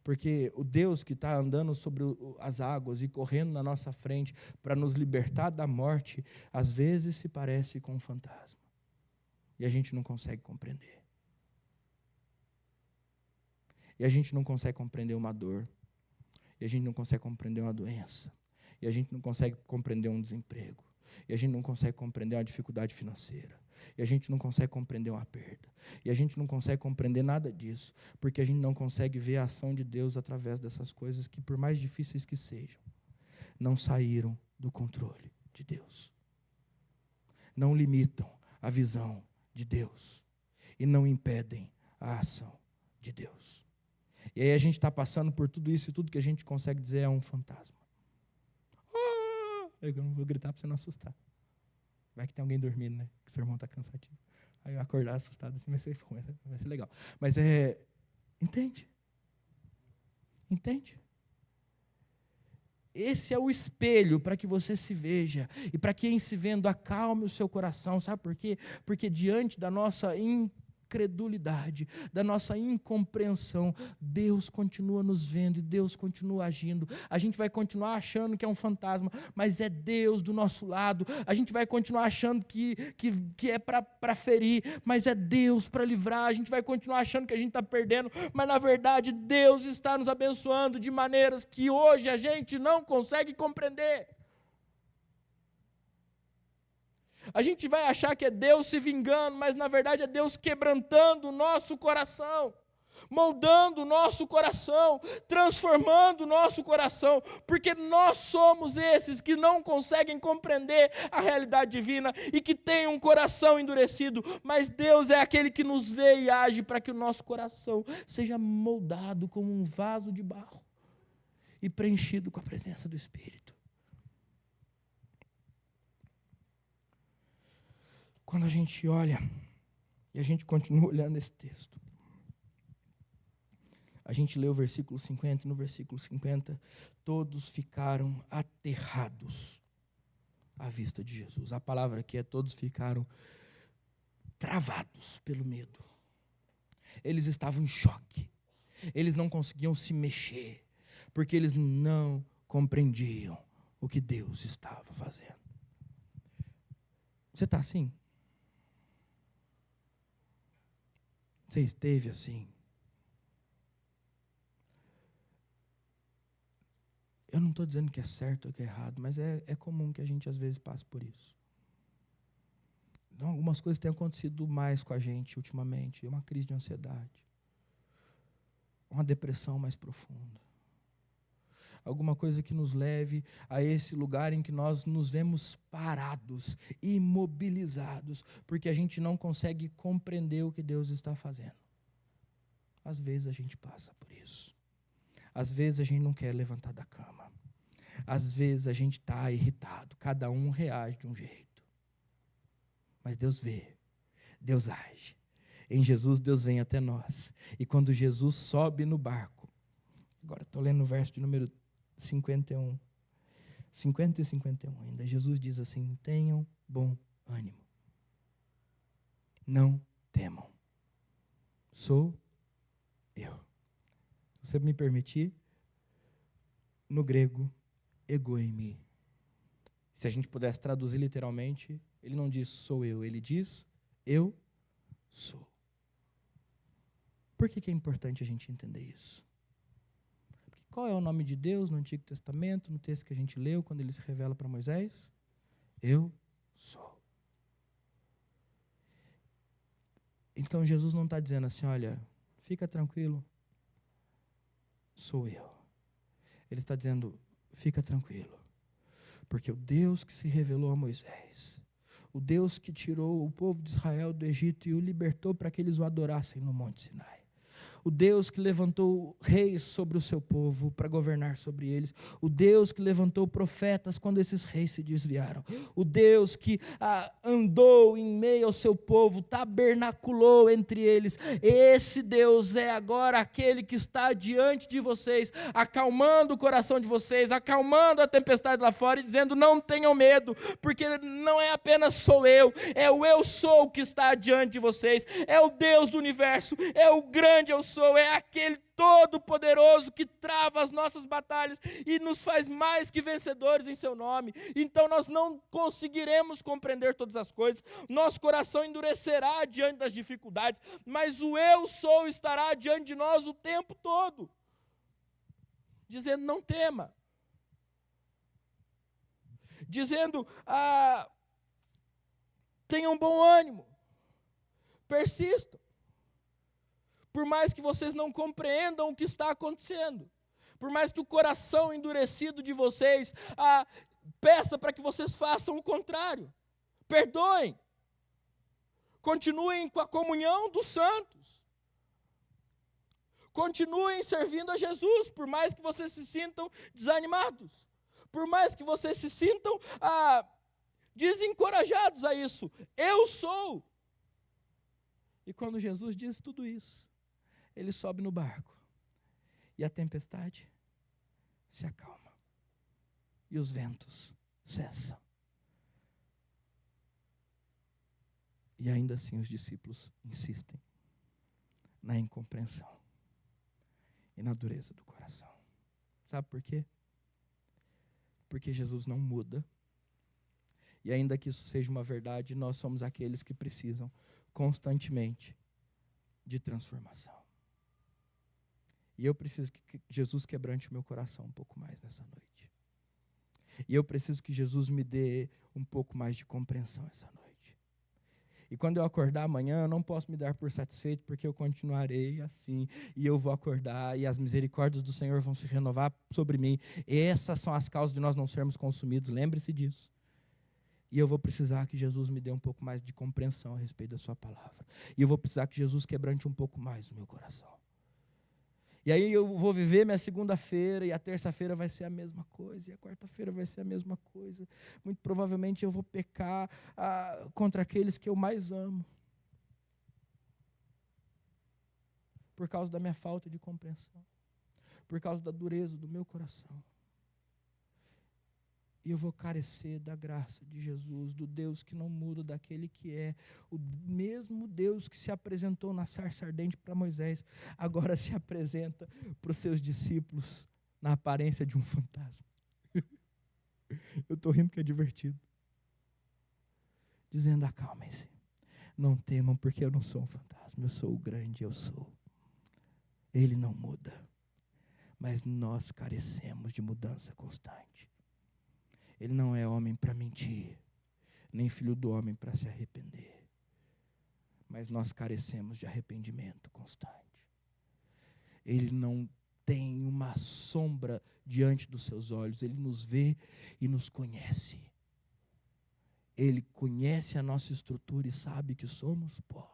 Porque o Deus que está andando sobre as águas e correndo na nossa frente para nos libertar da morte, às vezes se parece com um fantasma. E a gente não consegue compreender. E a gente não consegue compreender uma dor. E a gente não consegue compreender uma doença. E a gente não consegue compreender um desemprego. E a gente não consegue compreender uma dificuldade financeira. E a gente não consegue compreender uma perda. E a gente não consegue compreender nada disso. Porque a gente não consegue ver a ação de Deus através dessas coisas que, por mais difíceis que sejam, não saíram do controle de Deus. Não limitam a visão de Deus e não impedem a ação de Deus. E aí a gente está passando por tudo isso e tudo que a gente consegue dizer é um fantasma. Eu não vou gritar para você não assustar. Vai que tem alguém dormindo, né? Que seu irmão está cansativo. Aí eu acordar assustado assim vai ser legal. Mas entende? Entende? Esse é o espelho para que você se veja. E para que em se vendo acalme o seu coração. Sabe por quê? Porque diante da nossa incredulidade, da nossa incompreensão, Deus continua nos vendo e Deus continua agindo. A gente vai continuar achando que é um fantasma, mas é Deus do nosso lado. A gente vai continuar achando que é para ferir, mas é Deus para livrar. A gente vai continuar achando que a gente está perdendo, mas na verdade Deus está nos abençoando de maneiras que hoje a gente não consegue compreender. A gente vai achar que é Deus se vingando, mas na verdade é Deus quebrantando o nosso coração, moldando o nosso coração, transformando o nosso coração, porque nós somos esses que não conseguem compreender a realidade divina e que têm um coração endurecido, mas Deus é aquele que nos vê e age para que o nosso coração seja moldado como um vaso de barro e preenchido com a presença do Espírito. Quando a gente olha, e a gente continua olhando esse texto, A gente lê o versículo 50, e no versículo 50, todos ficaram aterrados à vista de Jesus. A palavra aqui é todos ficaram travados pelo medo. Eles estavam em choque. Eles não conseguiam se mexer, porque eles não compreendiam o que Deus estava fazendo. Você está assim? Você esteve assim? Eu não estou dizendo que é certo ou que é errado, mas é comum que a gente às vezes passe por isso. Então, algumas coisas têm acontecido mais com a gente ultimamente. Uma crise de ansiedade. Uma depressão mais profunda. Alguma coisa que nos leve a esse lugar em que nós nos vemos parados, imobilizados, porque a gente não consegue compreender o que Deus está fazendo. Às vezes a gente passa por isso. Às vezes a gente não quer levantar da cama. Às vezes a gente está irritado. Cada um reage de um jeito. Mas Deus vê. Deus age. Em Jesus, Deus vem até nós. E quando Jesus sobe no barco, agora estou lendo o verso de número 51. 50 e 51 ainda. Jesus diz assim: tenham bom ânimo. Não temam. Sou eu. Se você me permitir, no grego, egoimi. Se a gente pudesse traduzir literalmente, ele não diz sou eu, ele diz eu sou. Por que é importante a gente entender isso? Porque qual é o nome de Deus no Antigo Testamento, no texto que a gente leu, quando ele se revela para Moisés? Eu sou. Então Jesus não está dizendo assim, olha, fica tranquilo, sou eu. Ele está dizendo, fica tranquilo, porque o Deus que se revelou a Moisés, o Deus que tirou o povo de Israel do Egito e o libertou para que eles o adorassem no Monte Sinai, o Deus que levantou reis sobre o seu povo para governar sobre eles, o Deus que levantou profetas quando esses reis se desviaram, o Deus que andou em meio ao seu povo, tabernaculou entre eles, esse Deus é agora aquele que está diante de vocês, acalmando o coração de vocês, acalmando a tempestade lá fora e dizendo, não tenham medo, porque não é apenas sou eu, é o eu sou que está diante de vocês, é o Deus do universo, é o grande eu sou, é aquele todo-poderoso que trava as nossas batalhas e nos faz mais que vencedores em seu nome. Então nós não conseguiremos compreender todas as coisas, nosso coração endurecerá diante das dificuldades, mas o eu sou estará diante de nós o tempo todo, dizendo não tema, dizendo tenham bom ânimo, persistam. Por mais que vocês não compreendam o que está acontecendo, por mais que o coração endurecido de vocês peça para que vocês façam o contrário, perdoem, continuem com a comunhão dos santos, continuem servindo a Jesus, por mais que vocês se sintam desanimados, por mais que vocês se sintam desencorajados a isso, eu sou. E quando Jesus diz tudo isso, ele sobe no barco e a tempestade se acalma e os ventos cessam. E ainda assim os discípulos insistem na incompreensão e na dureza do coração. Sabe por quê? Porque Jesus não muda. E ainda que isso seja uma verdade, nós somos aqueles que precisam constantemente de transformação. E eu preciso que Jesus quebrante o meu coração um pouco mais nessa noite. E eu preciso que Jesus me dê um pouco mais de compreensão essa noite. E quando eu acordar amanhã, eu não posso me dar por satisfeito, porque eu continuarei assim, e eu vou acordar, e as misericórdias do Senhor vão se renovar sobre mim. E essas são as causas de nós não sermos consumidos, lembre-se disso. E eu vou precisar que Jesus me dê um pouco mais de compreensão a respeito da sua palavra. E eu vou precisar que Jesus quebrante um pouco mais o meu coração. E aí eu vou viver minha segunda-feira, e a terça-feira vai ser a mesma coisa, e a quarta-feira vai ser a mesma coisa. Muito provavelmente eu vou pecar contra aqueles que eu mais amo. por causa da minha falta de compreensão, por causa da dureza do meu coração. E eu vou carecer da graça de Jesus, do Deus que não muda, daquele que é o mesmo Deus que se apresentou na sarça ardente para Moisés, agora se apresenta para os seus discípulos na aparência de um fantasma. Eu estou rindo que é divertido. Dizendo: acalmem-se, não temam, porque eu não sou um fantasma, eu sou o grande, eu sou. Ele não muda, mas nós carecemos de mudança constante. Ele não é homem para mentir, nem filho do homem para se arrepender. Mas nós carecemos de arrependimento constante. Ele não tem uma sombra diante dos seus olhos. Ele nos vê e nos conhece. Ele conhece a nossa estrutura e sabe que somos pó.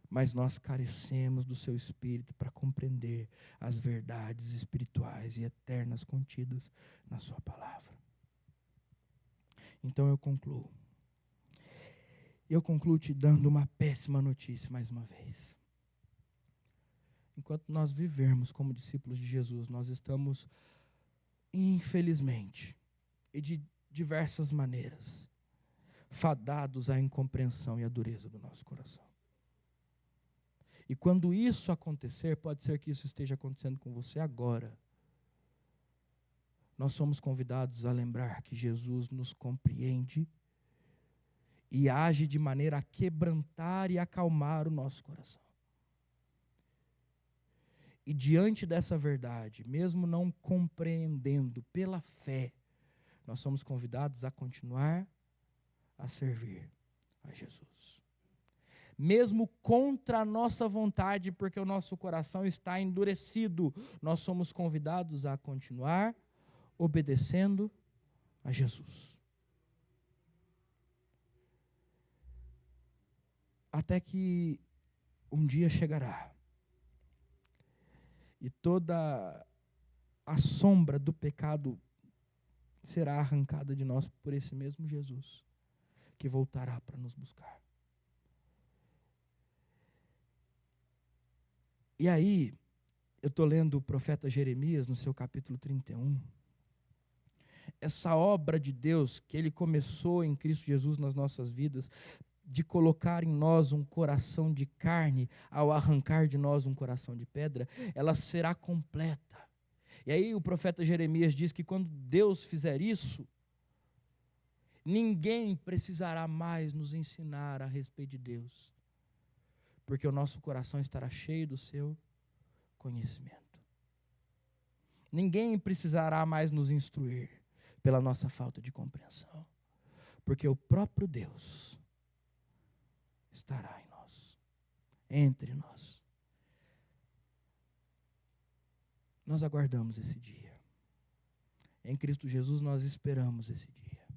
Mas nós carecemos do seu Espírito para compreender as verdades espirituais e eternas contidas na sua palavra. Então eu concluo. Eu concluo te dando uma péssima notícia mais uma vez. Enquanto nós vivermos como discípulos de Jesus, nós estamos, infelizmente, e de diversas maneiras, fadados à incompreensão e à dureza do nosso coração. E quando isso acontecer, pode ser que isso esteja acontecendo com você agora. Nós somos convidados a lembrar que Jesus nos compreende e age de maneira a quebrantar e acalmar o nosso coração. E diante dessa verdade, mesmo não compreendendo pela fé, nós somos convidados a continuar a servir a Jesus. Mesmo contra a nossa vontade, porque o nosso coração está endurecido, nós somos convidados a continuar obedecendo a Jesus. Até que um dia chegará e toda a sombra do pecado será arrancada de nós por esse mesmo Jesus, que voltará para nos buscar. E aí, eu estou lendo o profeta Jeremias, no seu capítulo 31. Essa obra de Deus, que Ele começou em Cristo Jesus nas nossas vidas, de colocar em nós um coração de carne, ao arrancar de nós um coração de pedra, ela será completa. E aí o profeta Jeremias diz que quando Deus fizer isso, ninguém precisará mais nos ensinar a respeito de Deus, porque o nosso coração estará cheio do seu conhecimento. Ninguém precisará mais nos instruir pela nossa falta de compreensão, porque o próprio Deus estará em nós, entre nós. Nós aguardamos esse dia. Em Cristo Jesus nós esperamos esse dia.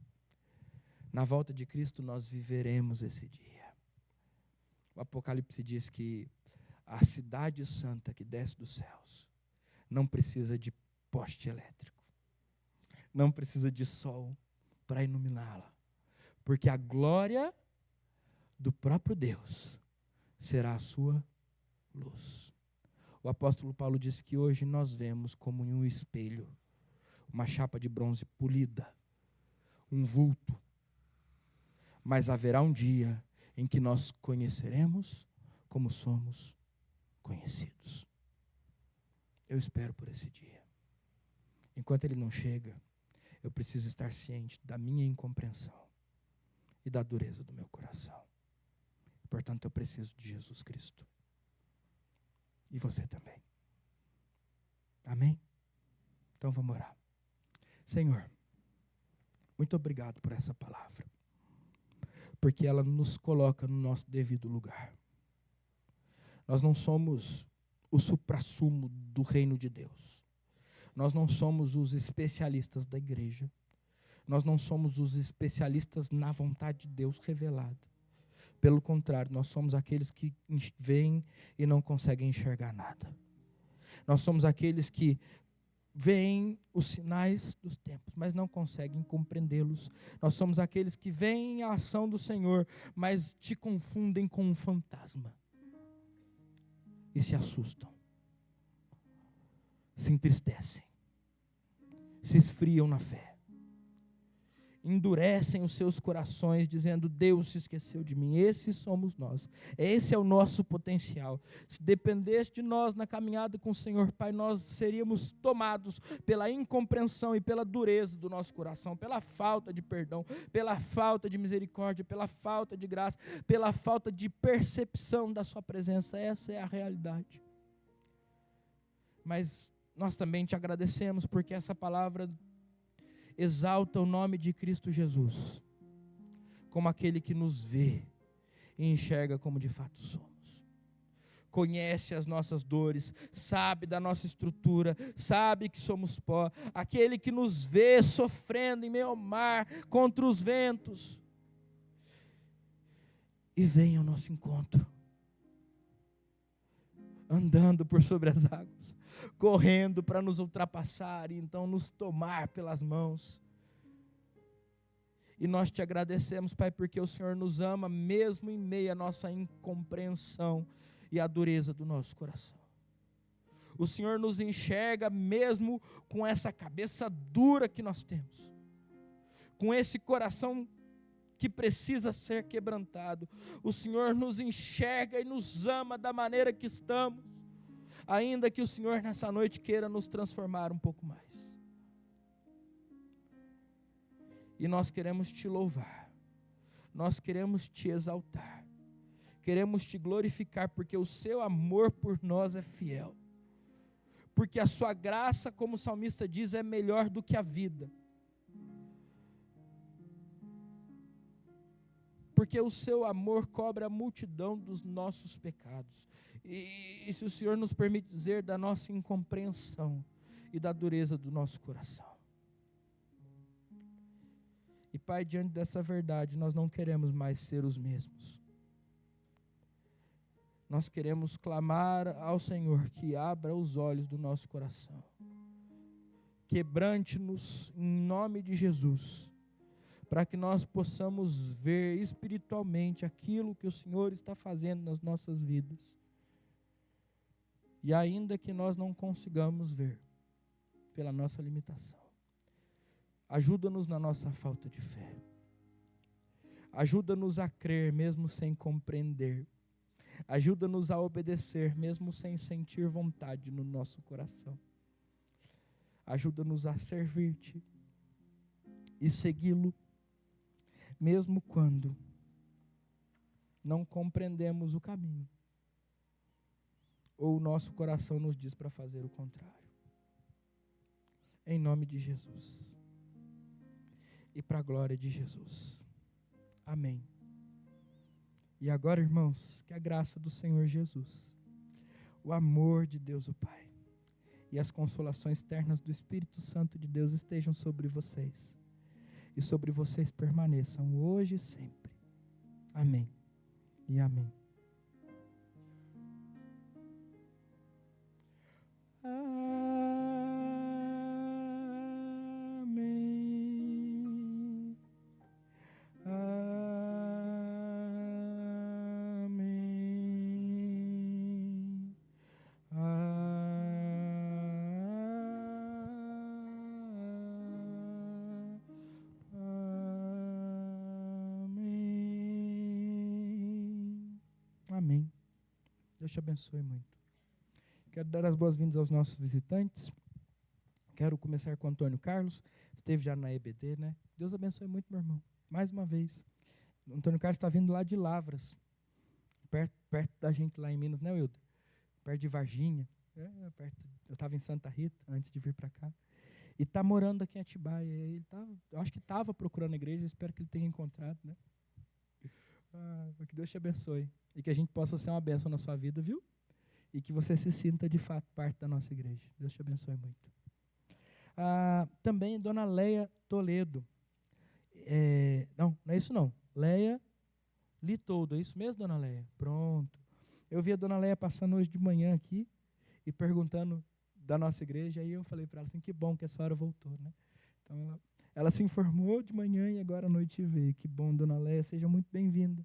Na volta de Cristo nós viveremos esse dia. O Apocalipse diz que a cidade santa que desce dos céus não precisa de poste elétrico, não precisa de sol para iluminá-la, porque a glória do próprio Deus será a sua luz. O apóstolo Paulo diz que hoje nós vemos como em um espelho, uma chapa de bronze polida, um vulto, mas haverá um dia em que nós conheceremos como somos conhecidos. Eu espero por esse dia. Enquanto ele não chega, eu preciso estar ciente da minha incompreensão e da dureza do meu coração. Portanto, eu preciso de Jesus Cristo. E você também. Amém? Então vamos orar. Senhor, muito obrigado por essa palavra, porque ela nos coloca no nosso devido lugar. Nós não somos o suprassumo do reino de Deus. Nós não somos os especialistas da igreja. Nós não somos os especialistas na vontade de Deus revelada. Pelo contrário, nós somos aqueles que veem e não conseguem enxergar nada. Nós somos aqueles que veem os sinais dos tempos, mas não conseguem compreendê-los. Nós somos aqueles que veem a ação do Senhor, mas te confundem com um fantasma. e se assustam, se entristecem, se esfriam na fé, endurecem os seus corações, dizendo: Deus se esqueceu de mim. Esses somos nós, esse é o nosso potencial. Se dependesse de nós na caminhada com o Senhor, Pai, nós seríamos tomados pela incompreensão e pela dureza do nosso coração, pela falta de perdão, pela falta de misericórdia, pela falta de graça, pela falta de percepção da sua presença. Essa é a realidade. Mas nós também te agradecemos, porque essa palavra exalta o nome de Cristo Jesus como aquele que nos vê e enxerga como de fato somos. Conhece as nossas dores, sabe da nossa estrutura, sabe que somos pó. Aquele que nos vê sofrendo em meio ao mar, contra os ventos, e vem ao nosso encontro, andando por sobre as águas, correndo para nos ultrapassar e então nos tomar pelas mãos. E nós te agradecemos, Pai, porque o Senhor nos ama mesmo em meio à nossa incompreensão e à dureza do nosso coração. O Senhor nos enxerga mesmo com essa cabeça dura que nós temos, com esse coração que precisa ser quebrantado. O Senhor nos enxerga e nos ama da maneira que estamos, ainda que o Senhor nessa noite queira nos transformar um pouco mais. E nós queremos te louvar, nós queremos te exaltar, queremos te glorificar, porque o seu amor por nós é fiel, porque a sua graça, como o salmista diz, é melhor do que a vida, porque o seu amor cobre a multidão dos nossos pecados. E se o Senhor nos permite dizer, da nossa incompreensão e da dureza do nosso coração. E Pai, diante dessa verdade, nós não queremos mais ser os mesmos. Nós queremos clamar ao Senhor que abra os olhos do nosso coração. Quebrante-nos em nome de Jesus, para que nós possamos ver espiritualmente aquilo que o Senhor está fazendo nas nossas vidas. E ainda que nós não consigamos ver, pela nossa limitação, ajuda-nos na nossa falta de fé. Ajuda-nos a crer mesmo sem compreender. Ajuda-nos a obedecer mesmo sem sentir vontade no nosso coração. Ajuda-nos a servir-te e segui-lo, mesmo quando não compreendemos o caminho, ou o nosso coração nos diz para fazer o contrário. Em nome de Jesus. E para a glória de Jesus. Amém. E agora, irmãos, que a graça do Senhor Jesus, o amor de Deus o Pai e as consolações ternas do Espírito Santo de Deus estejam sobre vocês. E sobre vocês permaneçam hoje e sempre. Amém. E amém. Amém. Amém. Amém. Deus te abençoe muito. Quero dar as boas-vindas aos nossos visitantes. Quero começar com o Antônio Carlos. Esteve já na EBD, né? Deus abençoe muito, meu irmão. Mais uma vez. O Antônio Carlos está vindo lá de Lavras. Perto da gente lá em Minas, né, Wilder? Perto de Varginha. Eu estava em Santa Rita, antes de vir para cá. E está morando aqui em Atibaia. Ele eu acho que estava procurando a igreja. Eu espero que ele tenha encontrado, né? Que Deus te abençoe. E que a gente possa ser uma bênção na sua vida, viu? E que você se sinta de fato parte da nossa igreja. Deus te abençoe muito. Também Dona Leia Toledo. Não é isso não. Leia Litoldo, é isso mesmo, Dona Leia? Pronto. Eu vi a Dona Leia passando hoje de manhã aqui e perguntando da nossa igreja, aí eu falei para ela assim, que bom que a senhora voltou, né? Então ela se informou de manhã e agora à noite veio. Que bom, Dona Leia, seja muito bem-vinda.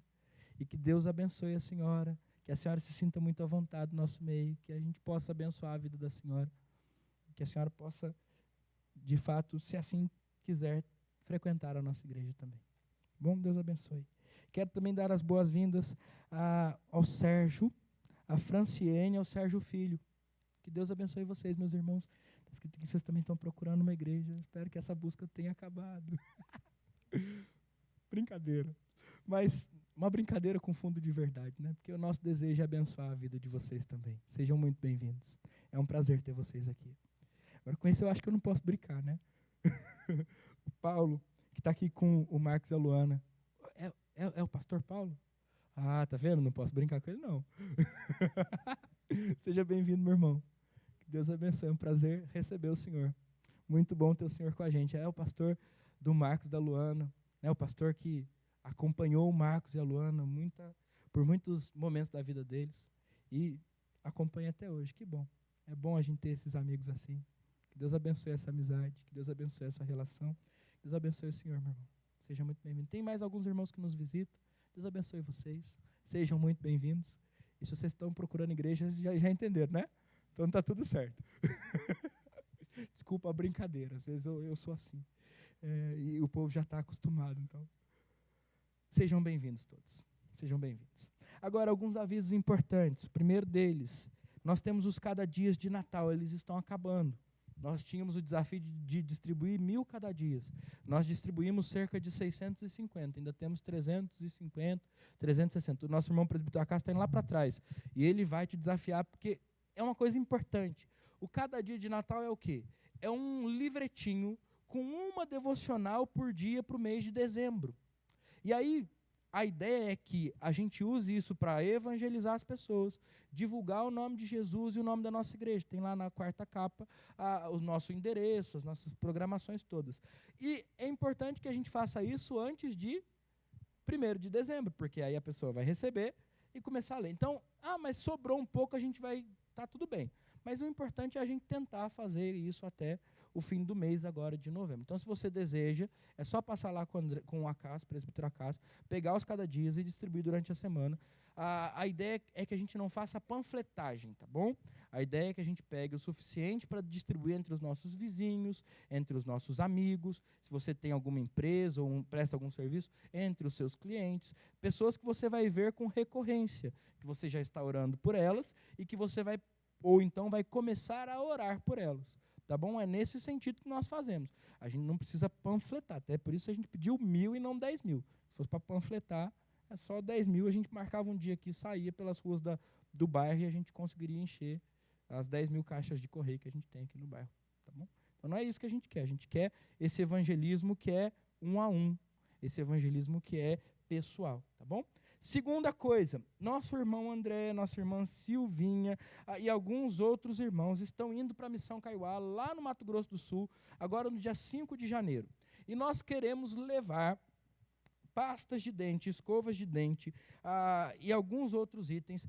E que Deus abençoe a senhora, que a senhora se sinta muito à vontade no nosso meio, que a gente possa abençoar a vida da senhora, que a senhora possa, de fato, se assim quiser, frequentar a nossa igreja também. Bom, Deus abençoe. Quero também dar as boas-vindas ao Sérgio, a Franciene e ao Sérgio Filho. Que Deus abençoe vocês, meus irmãos. Está escrito que vocês também estão procurando uma igreja. Espero que essa busca tenha acabado. Brincadeira. Mas uma brincadeira com fundo de verdade, né? Porque o nosso desejo é abençoar a vida de vocês também. Sejam muito bem-vindos. É um prazer ter vocês aqui. Agora, com isso, eu acho que eu não posso brincar, né? O Paulo, que está aqui com o Marcos e a Luana. É o pastor Paulo? Ah, tá vendo? Não posso brincar com ele, não. Seja bem-vindo, meu irmão. Que Deus abençoe. É um prazer receber o senhor. Muito bom ter o senhor com a gente. É o pastor do Marcos e da Luana, né? O pastor que acompanhou o Marcos e a Luana por muitos momentos da vida deles e acompanha até hoje. Que bom. É bom a gente ter esses amigos assim. Que Deus abençoe essa amizade, que Deus abençoe essa relação. Que Deus abençoe o senhor, meu irmão. Seja muito bem-vindo. Tem mais alguns irmãos que nos visitam. Deus abençoe vocês. Sejam muito bem-vindos. E se vocês estão procurando igreja, já entenderam, né? Então está tudo certo. Desculpa a brincadeira. Às vezes eu sou assim. E o povo já está acostumado. Então, sejam bem-vindos todos. Sejam bem-vindos. Agora, alguns avisos importantes. O primeiro deles, nós temos os cada dias de Natal. Eles estão acabando. Nós tínhamos o desafio de distribuir 1.000 cada dia. Nós distribuímos cerca de 650, ainda temos 350, 360. O nosso irmão presbítero Acácio está indo lá para trás. E ele vai te desafiar, porque é uma coisa importante. O cada dia de Natal é o quê? É um livretinho com uma devocional por dia para o mês de dezembro. E aí, a ideia é que a gente use isso para evangelizar as pessoas, divulgar o nome de Jesus e o nome da nossa igreja. Tem lá na quarta capa o nosso endereço, as nossas programações todas. E é importante que a gente faça isso antes de 1º de dezembro, porque aí a pessoa vai receber e começar a ler. Então, mas sobrou um pouco, a gente vai... Tá tudo bem. Mas o importante é a gente tentar fazer isso até o fim do mês agora de novembro. Então, se você deseja, é só passar lá com o Acácio, presbítero Acácio, pegar os cada dias e distribuir durante a semana. A ideia é que a gente não faça panfletagem, tá bom? A ideia é que a gente pegue o suficiente para distribuir entre os nossos vizinhos, entre os nossos amigos, se você tem alguma empresa ou presta algum serviço, entre os seus clientes, pessoas que você vai ver com recorrência, que você já está orando por elas e que você vai, ou então vai começar a orar por elas. Tá bom? É nesse sentido que nós fazemos. A gente não precisa panfletar, até por isso a gente pediu 1.000 e não 10.000. Se fosse para panfletar, é só 10.000, a gente marcava um dia aqui, saía pelas ruas do bairro e a gente conseguiria encher as 10.000 caixas de correio que a gente tem aqui no bairro. Tá bom? Então não é isso que a gente quer esse evangelismo que é 1 a 1, esse evangelismo que é pessoal, tá bom? Segunda coisa, nosso irmão André, nossa irmã Silvinha e alguns outros irmãos estão indo para a Missão Kaiowá, lá no Mato Grosso do Sul, agora no dia 5 de janeiro. E nós queremos levar pastas de dente, escovas de dente e alguns outros itens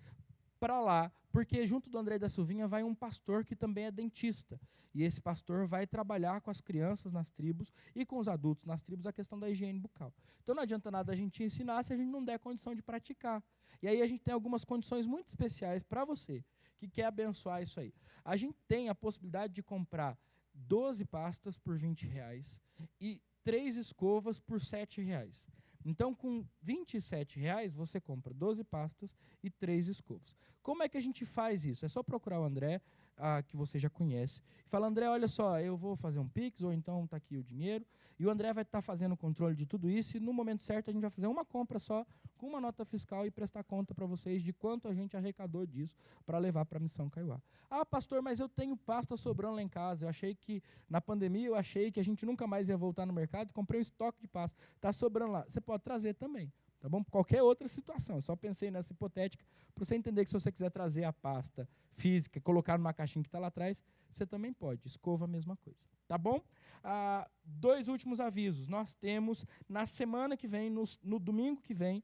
para lá, porque junto do André e da Silvinha vai um pastor que também é dentista. E esse pastor vai trabalhar com as crianças nas tribos e com os adultos nas tribos a questão da higiene bucal. Então não adianta nada a gente ensinar se a gente não der condição de praticar. E aí a gente tem algumas condições muito especiais para você que quer abençoar isso aí. A gente tem a possibilidade de comprar 12 pastas por R$20 e 3 escovas por R$7. Então, com R$27, você compra 12 pastas e 3 escovas. Como é que a gente faz isso? É só procurar o André, que você já conhece, e fala, André, olha só, eu vou fazer um Pix, ou então está aqui o dinheiro, e o André vai estar fazendo o controle de tudo isso, e no momento certo a gente vai fazer uma compra só, com uma nota fiscal, e prestar conta para vocês de quanto a gente arrecadou disso para levar para a Missão Kaiowá. Ah, pastor, mas eu tenho pasta sobrando lá em casa, eu achei que, na pandemia, a gente nunca mais ia voltar no mercado, comprei um estoque de pasta, está sobrando lá. Você pode trazer também, tá bom? Qualquer outra situação, eu só pensei nessa hipotética, para você entender que se você quiser trazer a pasta física, colocar numa caixinha que está lá atrás, você também pode, escova a mesma coisa, tá bom? 2 últimos avisos, nós temos na semana que vem, no domingo que vem,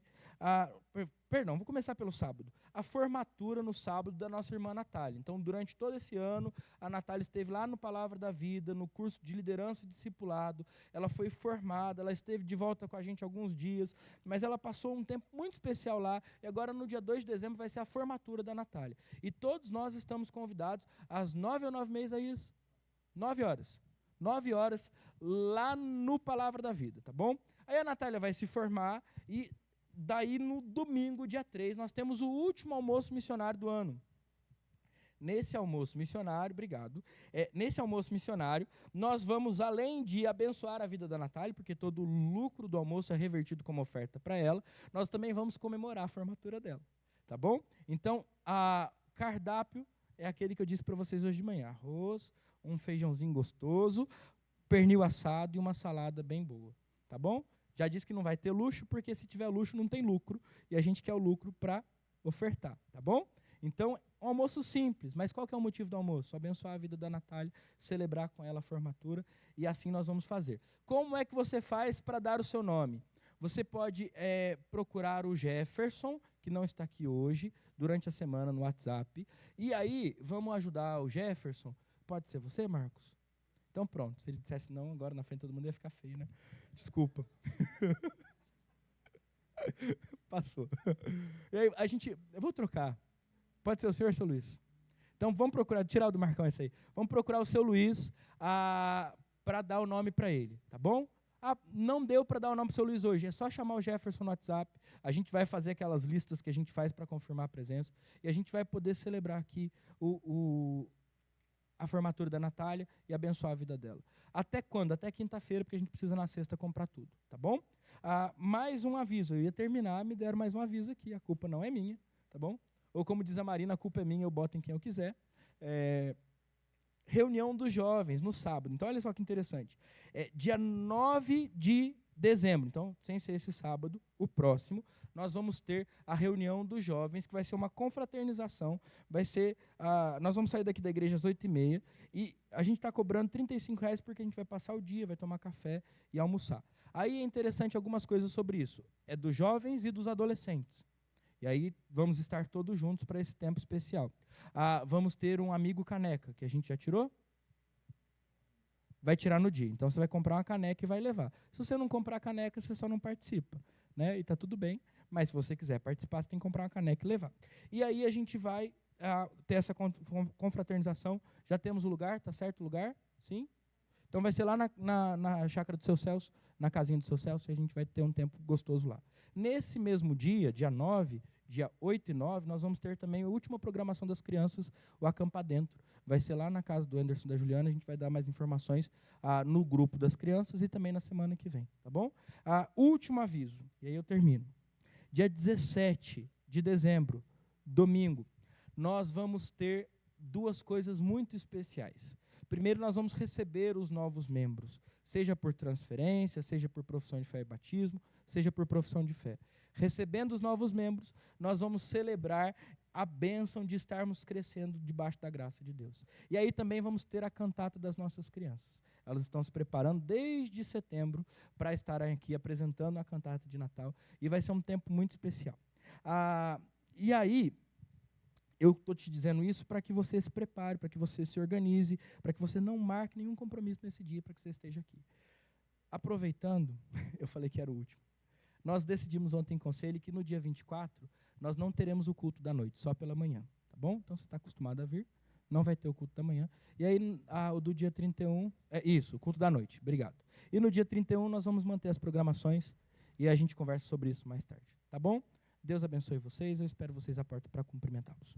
perdão, vou começar pelo sábado, a formatura no sábado da nossa irmã Natália. Então, durante todo esse ano, a Natália esteve lá no Palavra da Vida, no curso de liderança e discipulado, ela foi formada, ela esteve de volta com a gente alguns dias, mas ela passou um tempo muito especial lá, e agora no dia 2 de dezembro vai ser a formatura da Natália. E todos nós estamos convidados às 9 ou 9h30, é isso? 9 horas. 9 horas, lá no Palavra da Vida, tá bom? Aí a Natália vai se formar e daí no domingo, dia 3, nós temos o último almoço missionário do ano. Nesse almoço missionário, obrigado, nesse almoço missionário, nós vamos, além de abençoar a vida da Natália, porque todo o lucro do almoço é revertido como oferta para ela, nós também vamos comemorar a formatura dela, tá bom? Então, a cardápio é aquele que eu disse para vocês hoje de manhã, arroz, um feijãozinho gostoso, pernil assado e uma salada bem boa, tá bom? Já disse que não vai ter luxo, porque se tiver luxo não tem lucro, e a gente quer o lucro para ofertar, tá bom? Então, um almoço simples, mas qual que é o motivo do almoço? Abençoar a vida da Natália, celebrar com ela a formatura, e assim nós vamos fazer. Como é que você faz para dar o seu nome? Você pode procurar o Jefferson, que não está aqui hoje, durante a semana no WhatsApp, e aí vamos ajudar o Jefferson. Pode ser você, Marcos? Então pronto, se ele dissesse não, agora na frente de todo mundo ia ficar feio, né? Desculpa. Passou. E aí, eu vou trocar. Pode ser o senhor, seu Luiz? Então vamos procurar, tirar o do Marcão esse aí. Vamos procurar o seu Luiz para dar o nome para ele, tá bom? Não deu para dar o nome para o seu Luiz hoje, é só chamar o Jefferson no WhatsApp, a gente vai fazer aquelas listas que a gente faz para confirmar a presença, e a gente vai poder celebrar aqui a formatura da Natália e abençoar a vida dela. Até quando? Até quinta-feira, porque a gente precisa na sexta comprar tudo, tá bom? Mais um aviso, eu ia terminar, me deram mais um aviso aqui, a culpa não é minha, tá bom? Ou como diz a Marina, a culpa é minha, eu boto em quem eu quiser. Reunião dos jovens, no sábado. Então, olha só que interessante. Dia 9 de dezembro, então, sem ser esse sábado, o próximo, nós vamos ter a reunião dos jovens, que vai ser uma confraternização, nós vamos sair daqui da igreja às 8h30, e a gente está cobrando R$35 porque a gente vai passar o dia, vai tomar café e almoçar. Aí é interessante algumas coisas sobre isso, é dos jovens e dos adolescentes. E aí vamos estar todos juntos para esse tempo especial. Vamos ter um amigo caneca, que a gente já tirou? Vai tirar no dia. Então você vai comprar uma caneca e vai levar. Se você não comprar a caneca, você só não participa, né? E está tudo bem. Mas se você quiser participar, você tem que comprar uma caneca e levar. E aí a gente vai ter essa confraternização. Já temos o lugar, tá certo o lugar? Sim? Então vai ser lá na chácara do seu Celso, na casinha do seu Celso, e a gente vai ter um tempo gostoso lá. Nesse mesmo dia, dia 9, dia 8 e 9, nós vamos ter também a última programação das crianças, o Acampa Dentro. Vai ser lá na casa do Anderson e da Juliana, a gente vai dar mais informações no grupo das crianças e também na semana que vem, tá bom? Último aviso, e aí eu termino. Dia 17 de dezembro, domingo, nós vamos ter duas coisas muito especiais. Primeiro, nós vamos receber os novos membros, seja por transferência, seja por profissão de fé e batismo, seja por profissão de fé. Recebendo os novos membros, nós vamos celebrar a bênção de estarmos crescendo debaixo da graça de Deus. E aí também vamos ter a cantata das nossas crianças. Elas estão se preparando desde setembro para estarem aqui apresentando a cantata de Natal, e vai ser um tempo muito especial. E aí, eu estou te dizendo isso para que você se prepare, para que você se organize, para que você não marque nenhum compromisso nesse dia, para que você esteja aqui. Aproveitando, eu falei que era o último. Nós decidimos ontem em conselho que no dia 24, nós não teremos o culto da noite, só pela manhã, tá bom? Então você está acostumado a vir, não vai ter o culto da manhã. E aí, o do dia 31, o culto da noite, obrigado. E no dia 31 nós vamos manter as programações e a gente conversa sobre isso mais tarde, tá bom? Deus abençoe vocês, eu espero vocês à porta para cumprimentá-los.